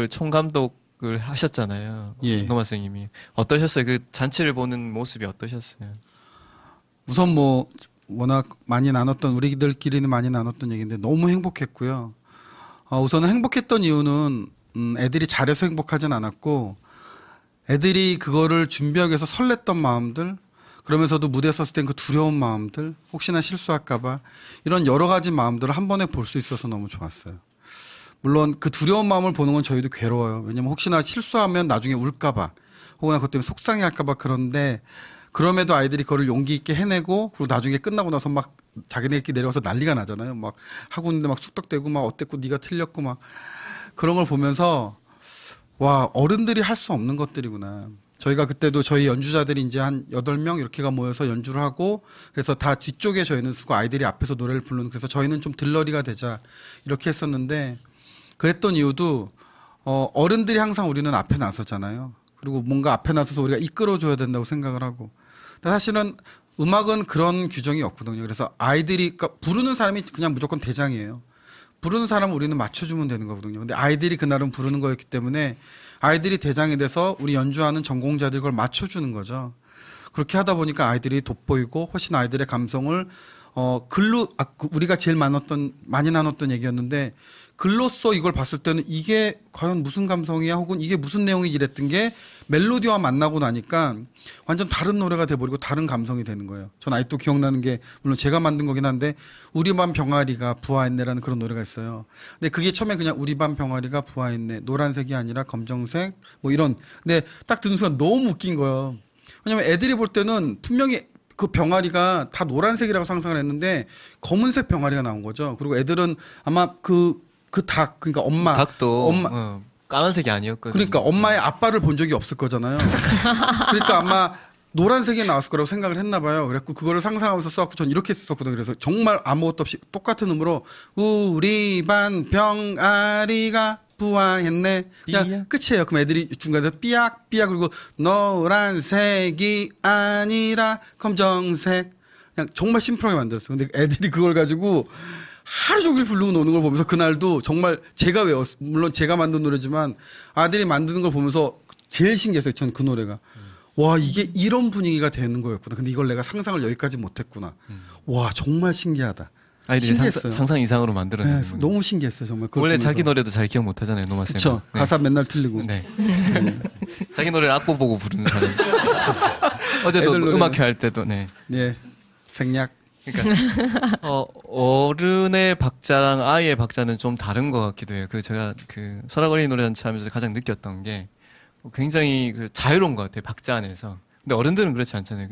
[SPEAKER 1] 총감독을 하셨잖아요.
[SPEAKER 4] 예.
[SPEAKER 1] 노마 선생님이 어떠셨어요? 그 잔치를 보는 모습이 어떠셨어요?
[SPEAKER 4] 우선 뭐 워낙 많이 나눴던, 우리들끼리는 많이 나눴던 얘기인데 너무 행복했고요. 우선은 행복했던 이유는 애들이 잘해서 행복하진 않았고, 애들이 그거를 준비하기 위해서 설렜던 마음들, 그러면서도 무대에 섰을 땐 그 두려운 마음들, 혹시나 실수할까봐, 이런 여러 가지 마음들을 한 번에 볼 수 있어서 너무 좋았어요. 물론 그 두려운 마음을 보는 건 저희도 괴로워요. 왜냐면 혹시나 실수하면 나중에 울까봐 혹은 그것 때문에 속상해할까봐 그런데 그럼에도 아이들이 그거를 용기 있게 해내고 그리고 나중에 끝나고 나서 막 자기네끼리 내려가서 난리가 나잖아요. 막 하고 있는데 막 쑥덕대고 막 어땠고 네가 틀렸고 막 그런 걸 보면서 와 어른들이 할 수 없는 것들이구나. 저희가 그때도 저희 연주자들이 이제 한 8명 이렇게가 모여서 연주를 하고 그래서 다 뒤쪽에 저희는 쓰고 아이들이 앞에서 노래를 부르는 그래서 저희는 좀 들러리가 되자 이렇게 했었는데 그랬던 이유도 어른들이 항상 우리는 앞에 나서잖아요. 그리고 뭔가 앞에 나서서 우리가 이끌어줘야 된다고 생각을 하고 근데 사실은 음악은 그런 규정이 없거든요. 그래서 아이들이 그러니까 부르는 사람이 그냥 무조건 대장이에요. 부르는 사람은 우리는 맞춰주면 되는 거거든요. 근데 아이들이 그날은 부르는 거였기 때문에 아이들이 대장이 돼서 우리 연주하는 전공자들이 그걸 맞춰주는 거죠. 그렇게 하다 보니까 아이들이 돋보이고 훨씬 아이들의 감성을 글로 우리가 제일 많이 나눴던 얘기였는데 글로써 이걸 봤을 때는 이게 과연 무슨 감성이야 혹은 이게 무슨 내용이 이랬던 게 멜로디와 만나고 나니까 완전 다른 노래가 돼버리고 다른 감성이 되는 거예요. 전 아직도 기억나는 게 물론 제가 만든 거긴 한데 우리 반 병아리가 부화했네라는 그런 노래가 있어요. 근데 그게 처음에 그냥 우리 반 병아리가 부화했네 노란색이 아니라 검정색 뭐 이런 근데 딱 듣는 순간 너무 웃긴 거예요. 왜냐면 애들이 볼 때는 분명히 그 병아리가 다 노란색이라고 상상을 했는데 검은색 병아리가 나온 거죠. 그리고 애들은 아마 그 닭, 그러니까 엄마.
[SPEAKER 1] 닭도 까만색이 아니었거든요.
[SPEAKER 4] 그러니까 엄마의 아빠를 본 적이 없을 거잖아요. 그러니까 아마 노란색이 나왔을 거라고 생각을 했나 봐요. 그래갖고 그거를 상상하면서 써갖고 전 이렇게 썼거든요. 그래서 정말 아무것도 없이 똑같은 음으로 우리 반 병아리가 부화했네. 그냥 끝이에요. 그럼 애들이 중간에서 삐약삐약 그리고 노란색이 아니라 검정색. 그냥 정말 심플하게 만들었어요. 근데 애들이 그걸 가지고 하루 종일 부르고 노는 걸 보면서 그날도 정말 제가 외웠어요. 물론 제가 만든 노래지만 아들이 만드는 걸 보면서 제일 신기했어요. 전 그 노래가. 와 이게 이런 분위기가 되는 거였구나. 근데 이걸 내가 상상을 여기까지 못했구나. 와 정말 신기하다.
[SPEAKER 1] 아이들이 상상 이상으로 만들어내는
[SPEAKER 4] 네, 너무 신기했어요. 정말.
[SPEAKER 1] 원래 자기 노래도 잘 기억 못하잖아요. 노마 쌤.
[SPEAKER 4] 그렇죠.
[SPEAKER 1] 네.
[SPEAKER 4] 가사 맨날 틀리고.
[SPEAKER 1] 네. 자기 노래를 악보 보고 부르는 사람. 어제도 음악회 할 때도 네.
[SPEAKER 4] 네. 생략.
[SPEAKER 1] 그러니까 어른의 박자랑 아이의 박자는 좀 다른 것 같기도 해요. 제가 설악어린이 노래잔치 하면서 가장 느꼈던 게 굉장히 자유로운 것 같아요. 박자 안에서. 근데 어른들은 그렇지 않잖아요.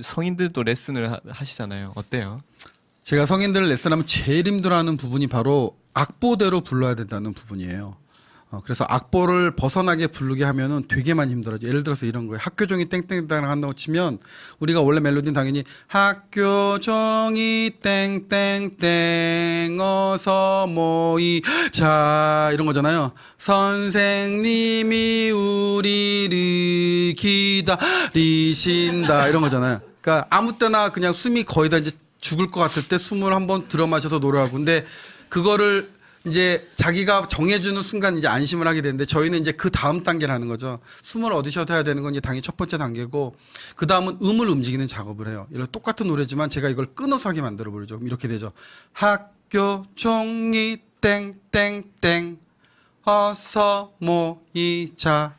[SPEAKER 1] 성인들도 레슨을 하시잖아요. 어때요?
[SPEAKER 4] 제가 성인들 레슨하면 제일 힘들어하는 부분이 바로 악보대로 불러야 된다는 부분이에요. 그래서 악보를 벗어나게 부르게 하면은 되게 많이 힘들어요. 예를 들어서 이런 거예요. 학교종이 땡땡땡 한다고 치면 우리가 원래 멜로디는 당연히 학교종이 땡땡땡 어서 모이자 이런 거잖아요. 선생님이 우리를 기다리신다 이런 거잖아요. 그러니까 아무 때나 그냥 숨이 거의 다 이제 죽을 것 같을 때 숨을 한번 들어 마셔서 노래하고 근데 그거를 이제 자기가 정해주는 순간 이제 안심을 하게 되는데 저희는 이제 그 다음 단계를 하는 거죠. 숨을 어디 쉬어야 되는 건 이제 당연히 첫 번째 단계고 그 다음은 음을 움직이는 작업을 해요. 이런 똑같은 노래지만 제가 이걸 끊어서 하게 만들어 버리죠. 이렇게 되죠. 학교 종이 땡땡땡 어서 모이자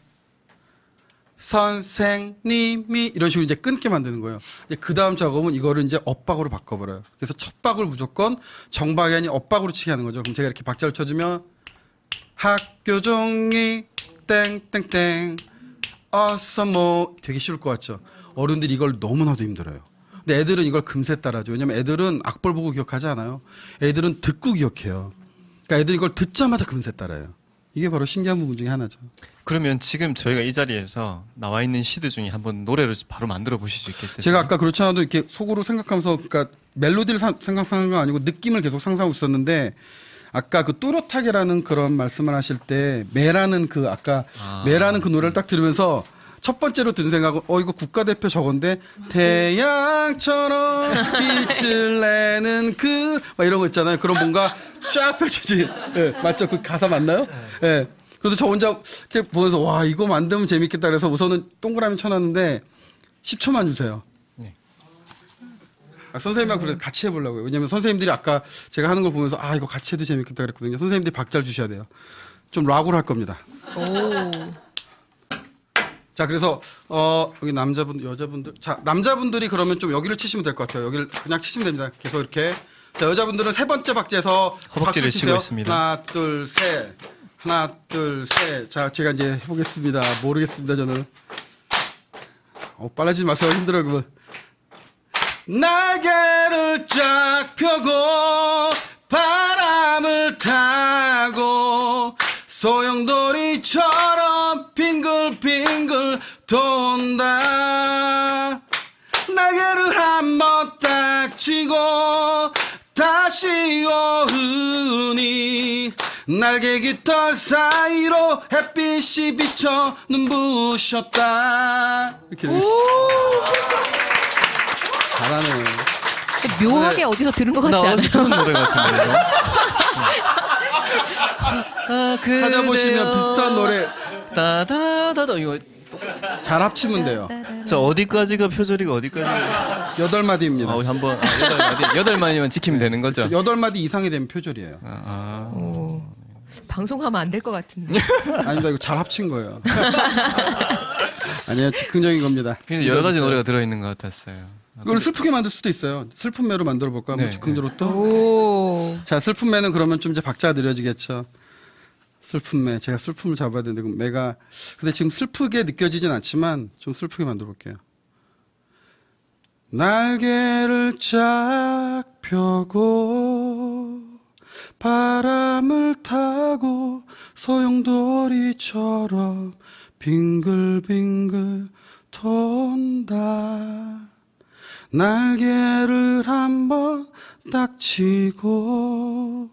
[SPEAKER 4] 선생님이 이런 식으로 이제 끊게 만드는 거예요. 이제 그 다음 작업은 이거를 이제 엇박으로 바꿔버려요. 그래서 첫 박을 무조건 정박이 아닌 엇박으로 치게 하는 거죠. 그럼 제가 이렇게 박자를 쳐주면 학교 종이 땡땡땡 어서 되게 쉬울 것 같죠. 어른들이 이걸 너무나도 힘들어요. 근데 애들은 이걸 금세 따라하죠. 왜냐면 애들은 악보를 보고 기억하지 않아요. 애들은 듣고 기억해요. 그러니까 애들이 이걸 듣자마자 금세 따라해요. 이게 바로 신기한 부분 중에 하나죠.
[SPEAKER 1] 그러면 지금 저희가 이 자리에서 나와 있는 시드 중에 한번 노래를 바로 만들어 보실 수 있겠어요?
[SPEAKER 4] 제가 아까 그렇지 않아도 이렇게 속으로 생각하면서 그러니까 멜로디를 생각하는 건 아니고 느낌을 계속 상상하고 있었는데 아까 그 또렷하게라는 그런 말씀을 하실 때 매라는 그 아까 매라는 그 노래를 딱 들으면서 첫 번째로 든 생각은 이거 국가대표 저건데 태양처럼 빛을 내는 막 이런 거 있잖아요. 그런 뭔가 쫙 펼쳐진 네, 맞죠? 그 가사 맞나요? 네. 그래서 저 혼자 이렇게 보면서 와 이거 만들면 재밌겠다 그래서 우선은 동그라미 쳐놨는데 10초만 주세요. 네. 선생님하고 그래서 같이 해보려고요. 왜냐면 선생님들이 아까 제가 하는 걸 보면서 이거 같이 해도 재밌겠다 그랬거든요. 선생님들이 박자를 주셔야 돼요. 좀 락으로 할 겁니다.
[SPEAKER 2] 오.
[SPEAKER 4] 자 그래서 여기 남자분 여자분들 자 남자분들이 그러면 좀 여기를 치시면 될 것 같아요. 여기를 그냥 치시면 됩니다. 계속 이렇게 자, 여자분들은 세 번째 박자에서
[SPEAKER 1] 허벅지를
[SPEAKER 4] 박수
[SPEAKER 1] 치고
[SPEAKER 4] 치세요.
[SPEAKER 1] 있습니다.
[SPEAKER 4] 하나, 둘, 셋. 하나, 둘, 셋. 자, 제가 이제 해보겠습니다. 모르겠습니다, 저는. 빨라지지 마세요. 힘들어요, 그거. 날개를 쫙 펴고 바람을 타고 소용돌이처럼 빙글빙글 돈다. 날개를 한번 딱 치고 다시 오으니 날개 깃털 사이로 햇빛이 비쳐 눈부셨다. 이렇게 잘하네.
[SPEAKER 2] 묘하게 어디서 들은 것 같지
[SPEAKER 1] 나
[SPEAKER 2] 않아요?
[SPEAKER 1] 어디서 들은 노래 같은데. 이거?
[SPEAKER 4] 찾아보시면 비슷한 노래
[SPEAKER 1] 따다다다 이거
[SPEAKER 4] 잘 합치면 돼요.
[SPEAKER 1] 저 어디까지가 표절이고 어디까지?
[SPEAKER 4] 8마디입니다.
[SPEAKER 1] 우리 한번 8마디만 지키면 되는 거죠?
[SPEAKER 4] 8마디 이상이 되면 표절이에요.
[SPEAKER 2] 방송하면 안 될 것 같은데.
[SPEAKER 4] 아닙니다. 이거 잘 합친 거예요. 아니요, 즉흥적인 겁니다.
[SPEAKER 1] 근데 여러 가지 노래가 들어있는 것 같았어요.
[SPEAKER 4] 이걸 슬프게 만들 수도 있어요. 슬픈 매로 만들어 볼까? 한번
[SPEAKER 1] 네,
[SPEAKER 4] 즉흥적으로 또.
[SPEAKER 2] 오.
[SPEAKER 4] 자, 슬픈 매는 그러면 좀 이제 박자가 느려지겠죠. 슬픈 매. 제가 슬픔을 잡아야 되는데, 그럼 매가. 근데 지금 슬프게 느껴지진 않지만 좀 슬프게 만들어 볼게요. 날개를 쫙 펴고 바람을 타고 소용돌이처럼 빙글빙글 돈다. 날개를 한번 딱 치고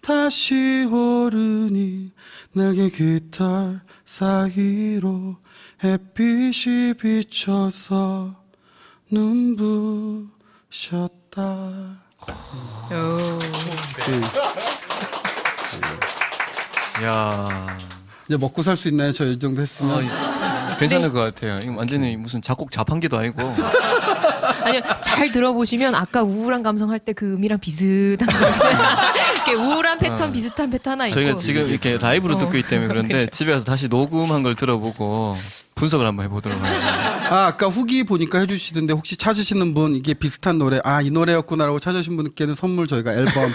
[SPEAKER 4] 다시 오르니 날개 깃털 사이로 햇빛이 비쳐서 눈부셨다.
[SPEAKER 1] 야
[SPEAKER 4] 이제 먹고 살 수 있나요? 저 이 정도 했으면.
[SPEAKER 1] 괜찮을 것 같아요. 이거 완전히 무슨 작곡 자판기도 아니고.
[SPEAKER 2] 아니요, 잘 들어보시면 아까 우울한 감성 할 때 그 음이랑 비슷한 거. 이렇게 우울한 패턴 비슷한 패턴 하나 있고.
[SPEAKER 1] 저희가 지금 이렇게 라이브로 듣고 있기 때문에 그런데 집에 가서 다시 녹음한 걸 들어보고 분석을 한번 해보도록 하겠습니다.
[SPEAKER 4] 아까 후기 보니까 해주시던데 혹시 찾으시는 분 이게 비슷한 노래 이 노래였구나라고 찾으신 분께는 선물 저희가 앨범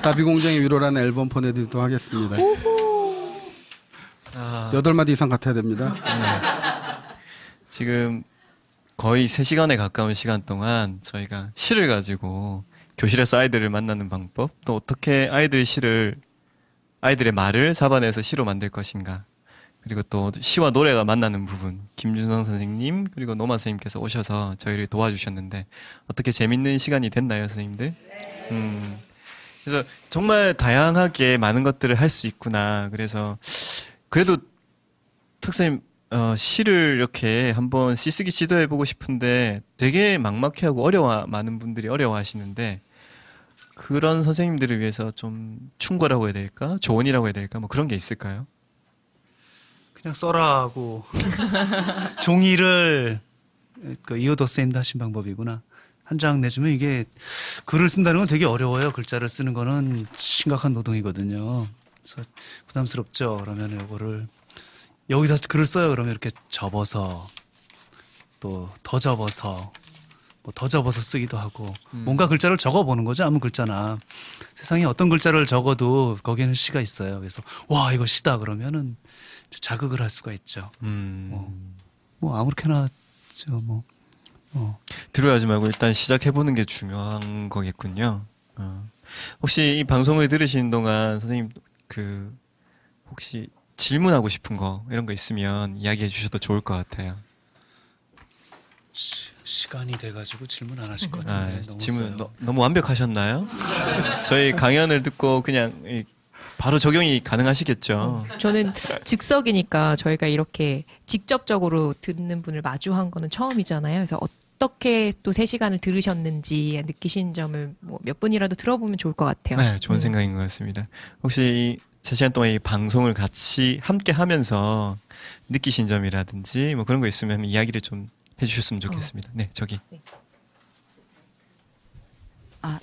[SPEAKER 4] 다비공정의 위로라는 앨범 보내드리도록 하겠습니다. 8마디 이상 같아야 됩니다.
[SPEAKER 1] 지금 거의 3시간에 가까운 시간 동안 저희가 시를 가지고 교실에서 아이들을 만나는 방법, 또 어떻게 아이들의 말을 잡아내서 시로 만들 것인가, 그리고 또 시와 노래가 만나는 부분, 김준성 선생님 그리고 노마 선생님께서 오셔서 저희를 도와주셨는데 어떻게 재밌는 시간이 됐나요, 선생님들? 그래서 정말 다양하게 많은 것들을 할 수 있구나. 그래서 그래도 특선님 시를 이렇게 한번 시쓰기 시도해보고 싶은데 되게 막막해하고 많은 분들이 어려워하시는데 그런 선생님들을 위해서 좀 충고라고 해야 될까? 조언이라고 해야 될까? 뭐 그런 게 있을까요?
[SPEAKER 3] 그냥 써라 하고 종이를 이어도 쌤도 하신 방법이구나. 한 장 내주면 이게 글을 쓴다는 건 되게 어려워요. 글자를 쓰는 거는 심각한 노동이거든요. 그래서 부담스럽죠. 그러면 이거를 여기다 글을 써요. 그러면 이렇게 접어서 또 더 접어서 뭐 더 접어서 쓰기도 하고 뭔가 글자를 적어보는 거죠. 아무 글자나 세상에 어떤 글자를 적어도 거기에는 시가 있어요. 그래서 와 이거 시다 그러면은 자극을 할 수가 있죠. 뭐 아무렇게나
[SPEAKER 1] 두려워하지 말고 일단 시작해보는 게 중요한 거겠군요. 혹시 이 방송을 들으시는 동안 선생님 혹시 질문하고 싶은 거 이런 거 있으면 이야기해 주셔도 좋을 것 같아요.
[SPEAKER 3] 시간이 돼가지고 질문 안 하실 것 같은데
[SPEAKER 1] 질문 너무 완벽하셨나요? 저희 강연을 듣고 그냥 바로 적용이 가능하시겠죠.
[SPEAKER 2] 저는 즉석이니까 저희가 이렇게 직접적으로 듣는 분을 마주한 거는 처음이잖아요. 그래서 어떻게 또 3시간을 들으셨는지 느끼신 점을 몇 분이라도 들어보면 좋을 것 같아요.
[SPEAKER 1] 네, 좋은 생각인 것 같습니다. 혹시 3시간 동안 이 방송을 같이 함께 하면서 느끼신 점이라든지 뭐 그런 거 있으면 이야기를 좀 해주셨으면 좋겠습니다. 네, 저기.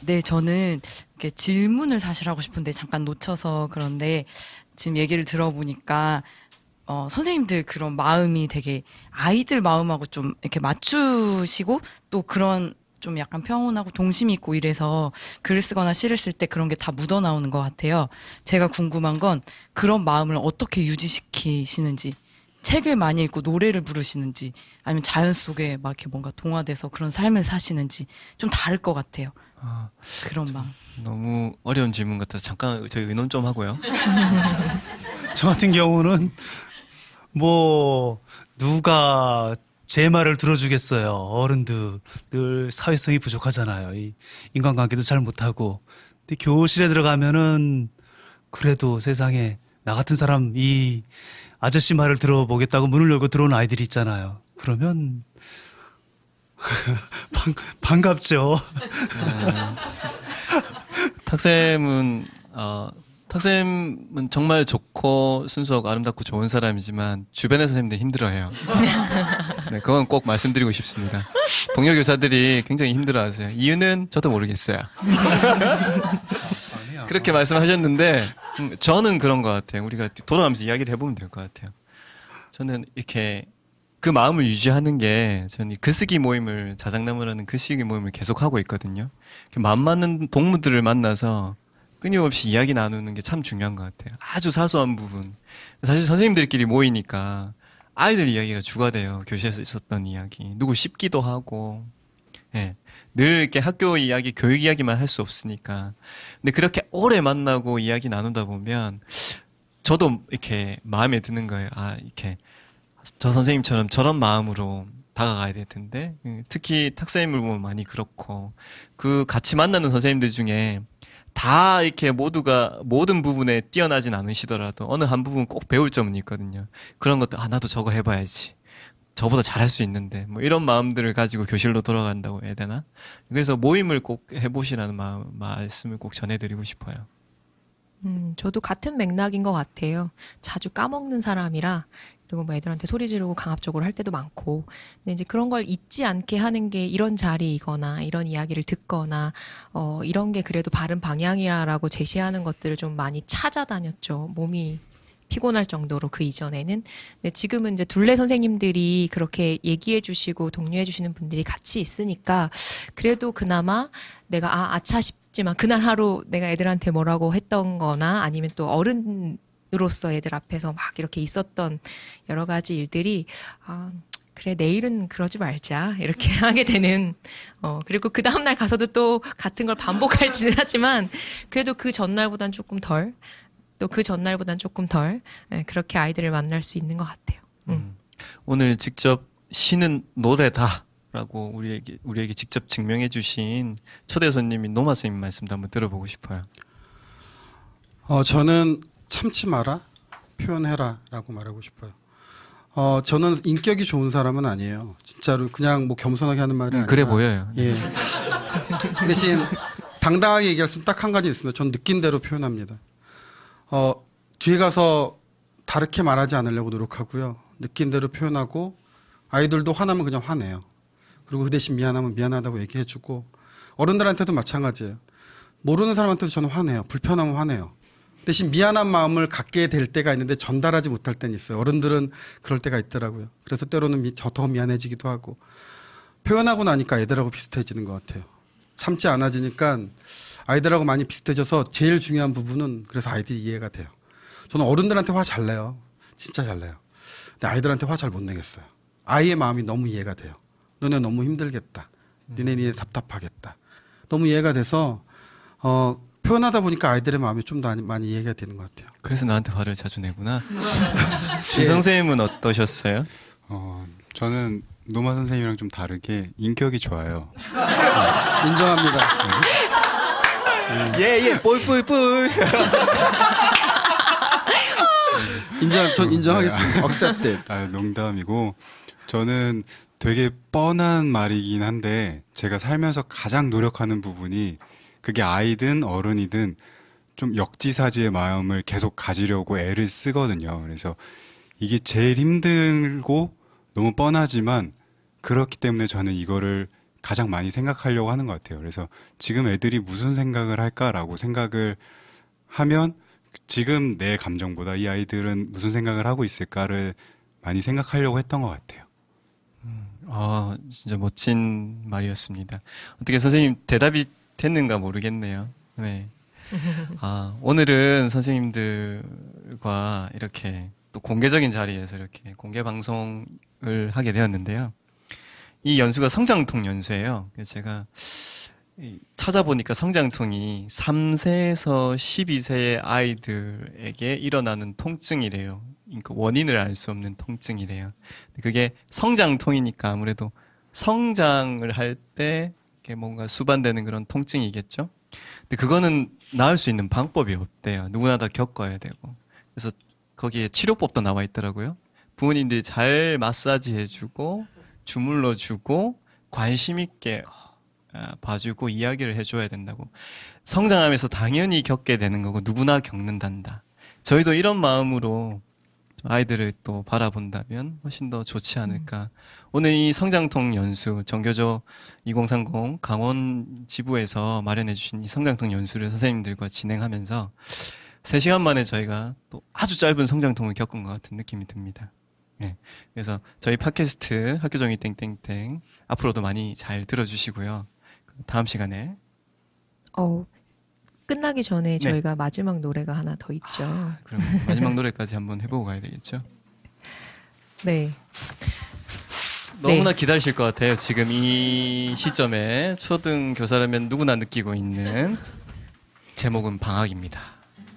[SPEAKER 8] 네, 저는 이렇게 질문을 사실 하고 싶은데 잠깐 놓쳐서 그런데 지금 얘기를 들어보니까 선생님들 그런 마음이 되게 아이들 마음하고 좀 이렇게 맞추시고 또 그런 좀 약간 평온하고 동심 있고 이래서 글을 쓰거나 시를 쓸 때 그런 게 다 묻어나오는 것 같아요. 제가 궁금한 건 그런 마음을 어떻게 유지시키시는지, 책을 많이 읽고 노래를 부르시는지, 아니면 자연 속에 막 이렇게 뭔가 동화돼서 그런 삶을 사시는지 좀 다를 것 같아요. 그런 마음.
[SPEAKER 1] 너무 어려운 질문 같아서 잠깐 저희 의논 좀 하고요.
[SPEAKER 3] 저 같은 경우는 뭐 누가 제 말을 들어주겠어요. 어른들 늘 사회성이 부족하잖아요. 이 인간관계도 잘 못하고. 근데 교실에 들어가면은 그래도 세상에 나 같은 사람 이 아저씨 말을 들어보겠다고 문을 열고 들어오는 아이들이 있잖아요. 그러면 반갑죠.
[SPEAKER 1] 탁쌤은 정말 좋고 순수하고 아름답고 좋은 사람이지만 주변의 선생님들 힘들어해요. 네, 그건 꼭 말씀드리고 싶습니다. 동료 교사들이 굉장히 힘들어하세요. 이유는 저도 모르겠어요. 그렇게 말씀하셨는데 저는 그런 것 같아요. 우리가 돌아가면서 이야기를 해보면 될 것 같아요. 저는 이렇게 그 마음을 유지하는 게 저는 글쓰기 모임을 자작나무라는 글쓰기 모임을 계속 하고 있거든요. 마음 맞는 동무들을 만나서 끊임없이 이야기 나누는 게 참 중요한 것 같아요. 아주 사소한 부분. 사실 선생님들끼리 모이니까 아이들 이야기가 주가 돼요. 교실에서 있었던 이야기. 누구 씹기도 하고. 예. 늘 이렇게 학교 이야기, 교육 이야기만 할 수 없으니까. 근데 그렇게 오래 만나고 이야기 나누다 보면 저도 이렇게 마음에 드는 거예요. 아, 이렇게 저 선생님처럼 저런 마음으로 다가가야 될 텐데. 특히 탁쌤을 보면 많이 그렇고. 그 같이 만나는 선생님들 중에 다 이렇게 모두가 모든 부분에 뛰어나진 않으시더라도 어느 한 부분 꼭 배울 점은 있거든요. 그런 것도 나도 저거 해봐야지. 저보다 잘할 수 있는데 뭐 이런 마음들을 가지고 교실로 돌아간다고 해야 되나? 그래서 모임을 꼭 해보시라는 말씀을 꼭 전해드리고 싶어요.
[SPEAKER 2] 저도 같은 맥락인 것 같아요. 자주 까먹는 사람이라, 그리고 뭐 애들한테 소리 지르고 강압적으로 할 때도 많고. 근데 이제 그런 걸 잊지 않게 하는 게 이런 자리이거나 이런 이야기를 듣거나 이런 게 그래도 바른 방향이라고 제시하는 것들을 좀 많이 찾아다녔죠. 몸이 피곤할 정도로 그 이전에는. 근데 지금은 이제 둘레 선생님들이 그렇게 얘기해 주시고 독려해 주시는 분들이 같이 있으니까 그래도 그나마 내가 아차 싶지만 그날 하루 내가 애들한테 뭐라고 했던 거나 아니면 또 어른으로서 애들 앞에서 막 이렇게 있었던 여러 가지 일들이 그래 내일은 그러지 말자 이렇게 하게 되는 그리고 그 다음날 가서도 또 같은 걸 반복할지는 하지만 그래도 그 전날보단 조금 덜 또 그 전날보단 조금 덜 그렇게 아이들을 만날 수 있는 것 같아요.
[SPEAKER 1] 오늘 직접 시는 노래다라고 우리에게 직접 증명해 주신 초대 손님인 노마 선생님 말씀도 한번 들어보고 싶어요.
[SPEAKER 4] 저는 참지 마라, 표현해라라고 말하고 싶어요. 저는 인격이 좋은 사람은 아니에요. 진짜로 그냥 뭐 겸손하게 하는 말이 아니라.
[SPEAKER 1] 그래 보여요.
[SPEAKER 4] 예. 그 대신 당당하게 얘기할 수 딱 한 가지 있으면 전 느낀 대로 표현합니다. 뒤에 가서 다르게 말하지 않으려고 노력하고요. 느낀 대로 표현하고 아이들도 화나면 그냥 화내요. 그리고 그 대신 미안하면 미안하다고 얘기해주고 어른들한테도 마찬가지예요. 모르는 사람한테도 저는 화내요. 불편하면 화내요. 대신 미안한 마음을 갖게 될 때가 있는데 전달하지 못할 때는 있어요. 어른들은 그럴 때가 있더라고요. 그래서 때로는 더 미안해지기도 하고 표현하고 나니까 애들하고 비슷해지는 것 같아요. 참지 않아지니까 아이들하고 많이 비슷해져서 제일 중요한 부분은 그래서 아이들이 이해가 돼요. 저는 어른들한테 화 잘 내요. 진짜 잘 내요. 근데 아이들한테 화 잘 못 내겠어요. 아이의 마음이 너무 이해가 돼요. 너네 너무 힘들겠다. 니네 답답하겠다. 너무 이해가 돼서 표현하다 보니까 아이들의 마음이 좀 더 많이 이해가 되는 것 같아요.
[SPEAKER 1] 그래서 나한테 화를 자주 내구나. 준 선생님은 어떠셨어요?
[SPEAKER 5] 저는 노마 선생님이랑 좀 다르게 인격이 좋아요.
[SPEAKER 4] 인정합니다.
[SPEAKER 1] 예, 뿔.
[SPEAKER 4] 전 인정하겠습니다. accepted.
[SPEAKER 5] 농담이고 저는 되게 뻔한 말이긴 한데 제가 살면서 가장 노력하는 부분이 그게 아이든 어른이든 좀 역지사지의 마음을 계속 가지려고 애를 쓰거든요. 그래서 이게 제일 힘들고 너무 뻔하지만 그렇기 때문에 저는 이거를 가장 많이 생각하려고 하는 것 같아요. 그래서 지금 애들이 무슨 생각을 할까라고 생각을 하면 지금 내 감정보다 이 아이들은 무슨 생각을 하고 있을까를 많이 생각하려고 했던 것 같아요.
[SPEAKER 1] 진짜 멋진 말이었습니다. 어떻게 선생님 대답이 됐는가 모르겠네요. 네. 오늘은 선생님들과 이렇게 또 공개적인 자리에서 이렇게 공개 방송을 하게 되었는데요. 이 연수가 성장통 연수예요. 그래서 제가 찾아보니까 성장통이 3세에서 12세의 아이들에게 일어나는 통증이래요. 그러니까 원인을 알 수 없는 통증이래요. 그게 성장통이니까 아무래도 성장을 할 때 뭔가 수반되는 그런 통증이겠죠. 근데 그거는 나을 수 있는 방법이 없대요. 누구나 다 겪어야 되고. 그래서 거기에 치료법도 나와 있더라고요. 부모님들이 잘 마사지 해주고 주물러주고 관심 있게 봐주고 이야기를 해줘야 된다고. 성장하면서 당연히 겪게 되는 거고 누구나 겪는단다. 저희도 이런 마음으로 아이들을 또 바라본다면 훨씬 더 좋지 않을까. 오늘 이 성장통 연수 정교조 2030 강원 지부에서 마련해 주신 이 성장통 연수를 선생님들과 진행하면서 3시간 만에 저희가 또 아주 짧은 성장통을 겪은 것 같은 느낌이 듭니다. 네. 그래서 저희 팟캐스트 학교종이 땡땡땡 앞으로도 많이 잘 들어주시고요. 다음 시간에
[SPEAKER 2] 끝나기 전에 저희가 마지막 노래가 하나 더 있죠.
[SPEAKER 1] 그럼 마지막 노래까지 한번 해보고 가야 되겠죠?
[SPEAKER 2] 네.
[SPEAKER 1] 너무나 기다리실 것 같아요. 지금 이 시점에 초등 교사라면 누구나 느끼고 있는 제목은 방학입니다.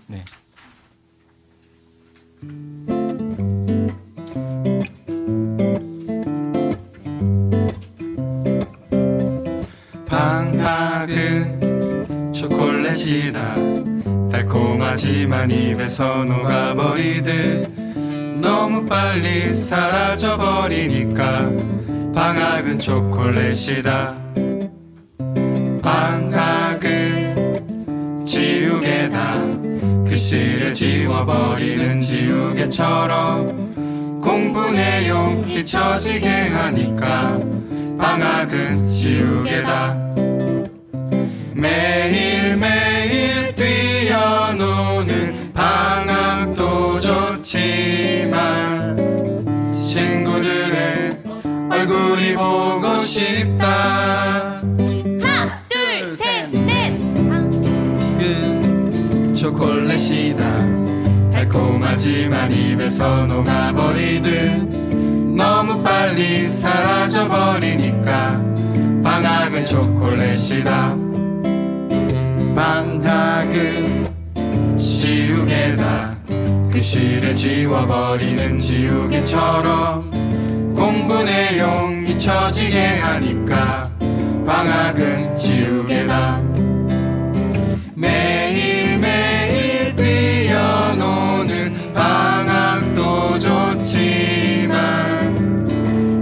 [SPEAKER 1] 네.
[SPEAKER 5] 방학은 초콜릿이다. 달콤하지만 입에서 녹아버리듯 너무 빨리 사라져버리니까 방학은 초콜릿이다. 방학은 지우개다. 글씨를 지워버리는 지우개처럼 공부 내용 잊혀지게 하니까 방학은 지우개다. 매일매일 뛰어노는 방학도 좋지만 친구들의 얼굴이 보고 싶다.
[SPEAKER 7] 하나, 둘, 셋, 넷.
[SPEAKER 5] 방학은 초콜릿이다. 달콤하지만 입에서 녹아버리듯 너무 빨리 사라져버리니까 방학은 초콜릿이다. 방학은 지우개다. 글씨를 지워버리는 지우개처럼 공부 내용 잊혀지게 하니까 방학은 지우개다. 매일매일 뛰어노는 방학도 좋지만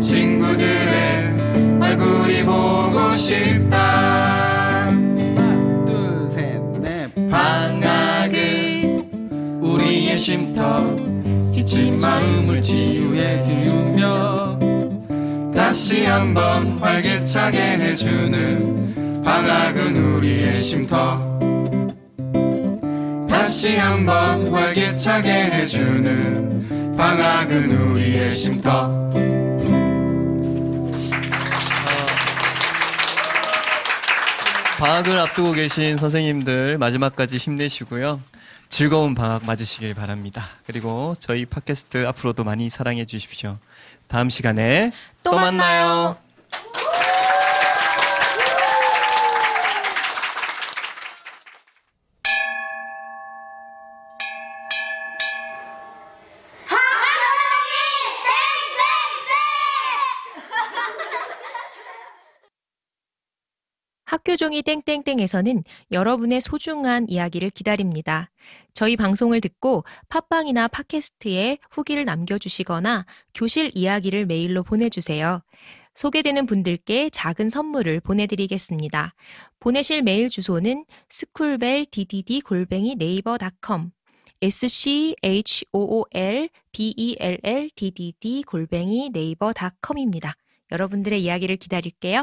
[SPEAKER 5] 친구들의 얼굴이 보고 싶다. 하나, 둘, 셋, 넷. 방학은 우리의 쉼터. 지친 마음을 치유해 주며 다시 한번 활기차게 해주는 방학은 우리의 쉼터. 다시 한번 활기차게 해주는 방학은 우리의 쉼터.
[SPEAKER 1] 방학을 앞두고 계신 선생님들 마지막까지 힘내시고요. 즐거운 방학 맞으시길 바랍니다. 그리고 저희 팟캐스트 앞으로도 많이 사랑해 주십시오. 다음 시간에 또 만나요.
[SPEAKER 2] 학교종이 땡땡땡에서는 여러분의 소중한 이야기를 기다립니다. 저희 방송을 듣고 팟빵이나 팟캐스트에 후기를 남겨주시거나 교실 이야기를 메일로 보내주세요. 소개되는 분들께 작은 선물을 보내드리겠습니다. 보내실 메일 주소는 schoolbelldddd@naver.com schoolbelldddd@naver.com입니다. 여러분들의 이야기를 기다릴게요.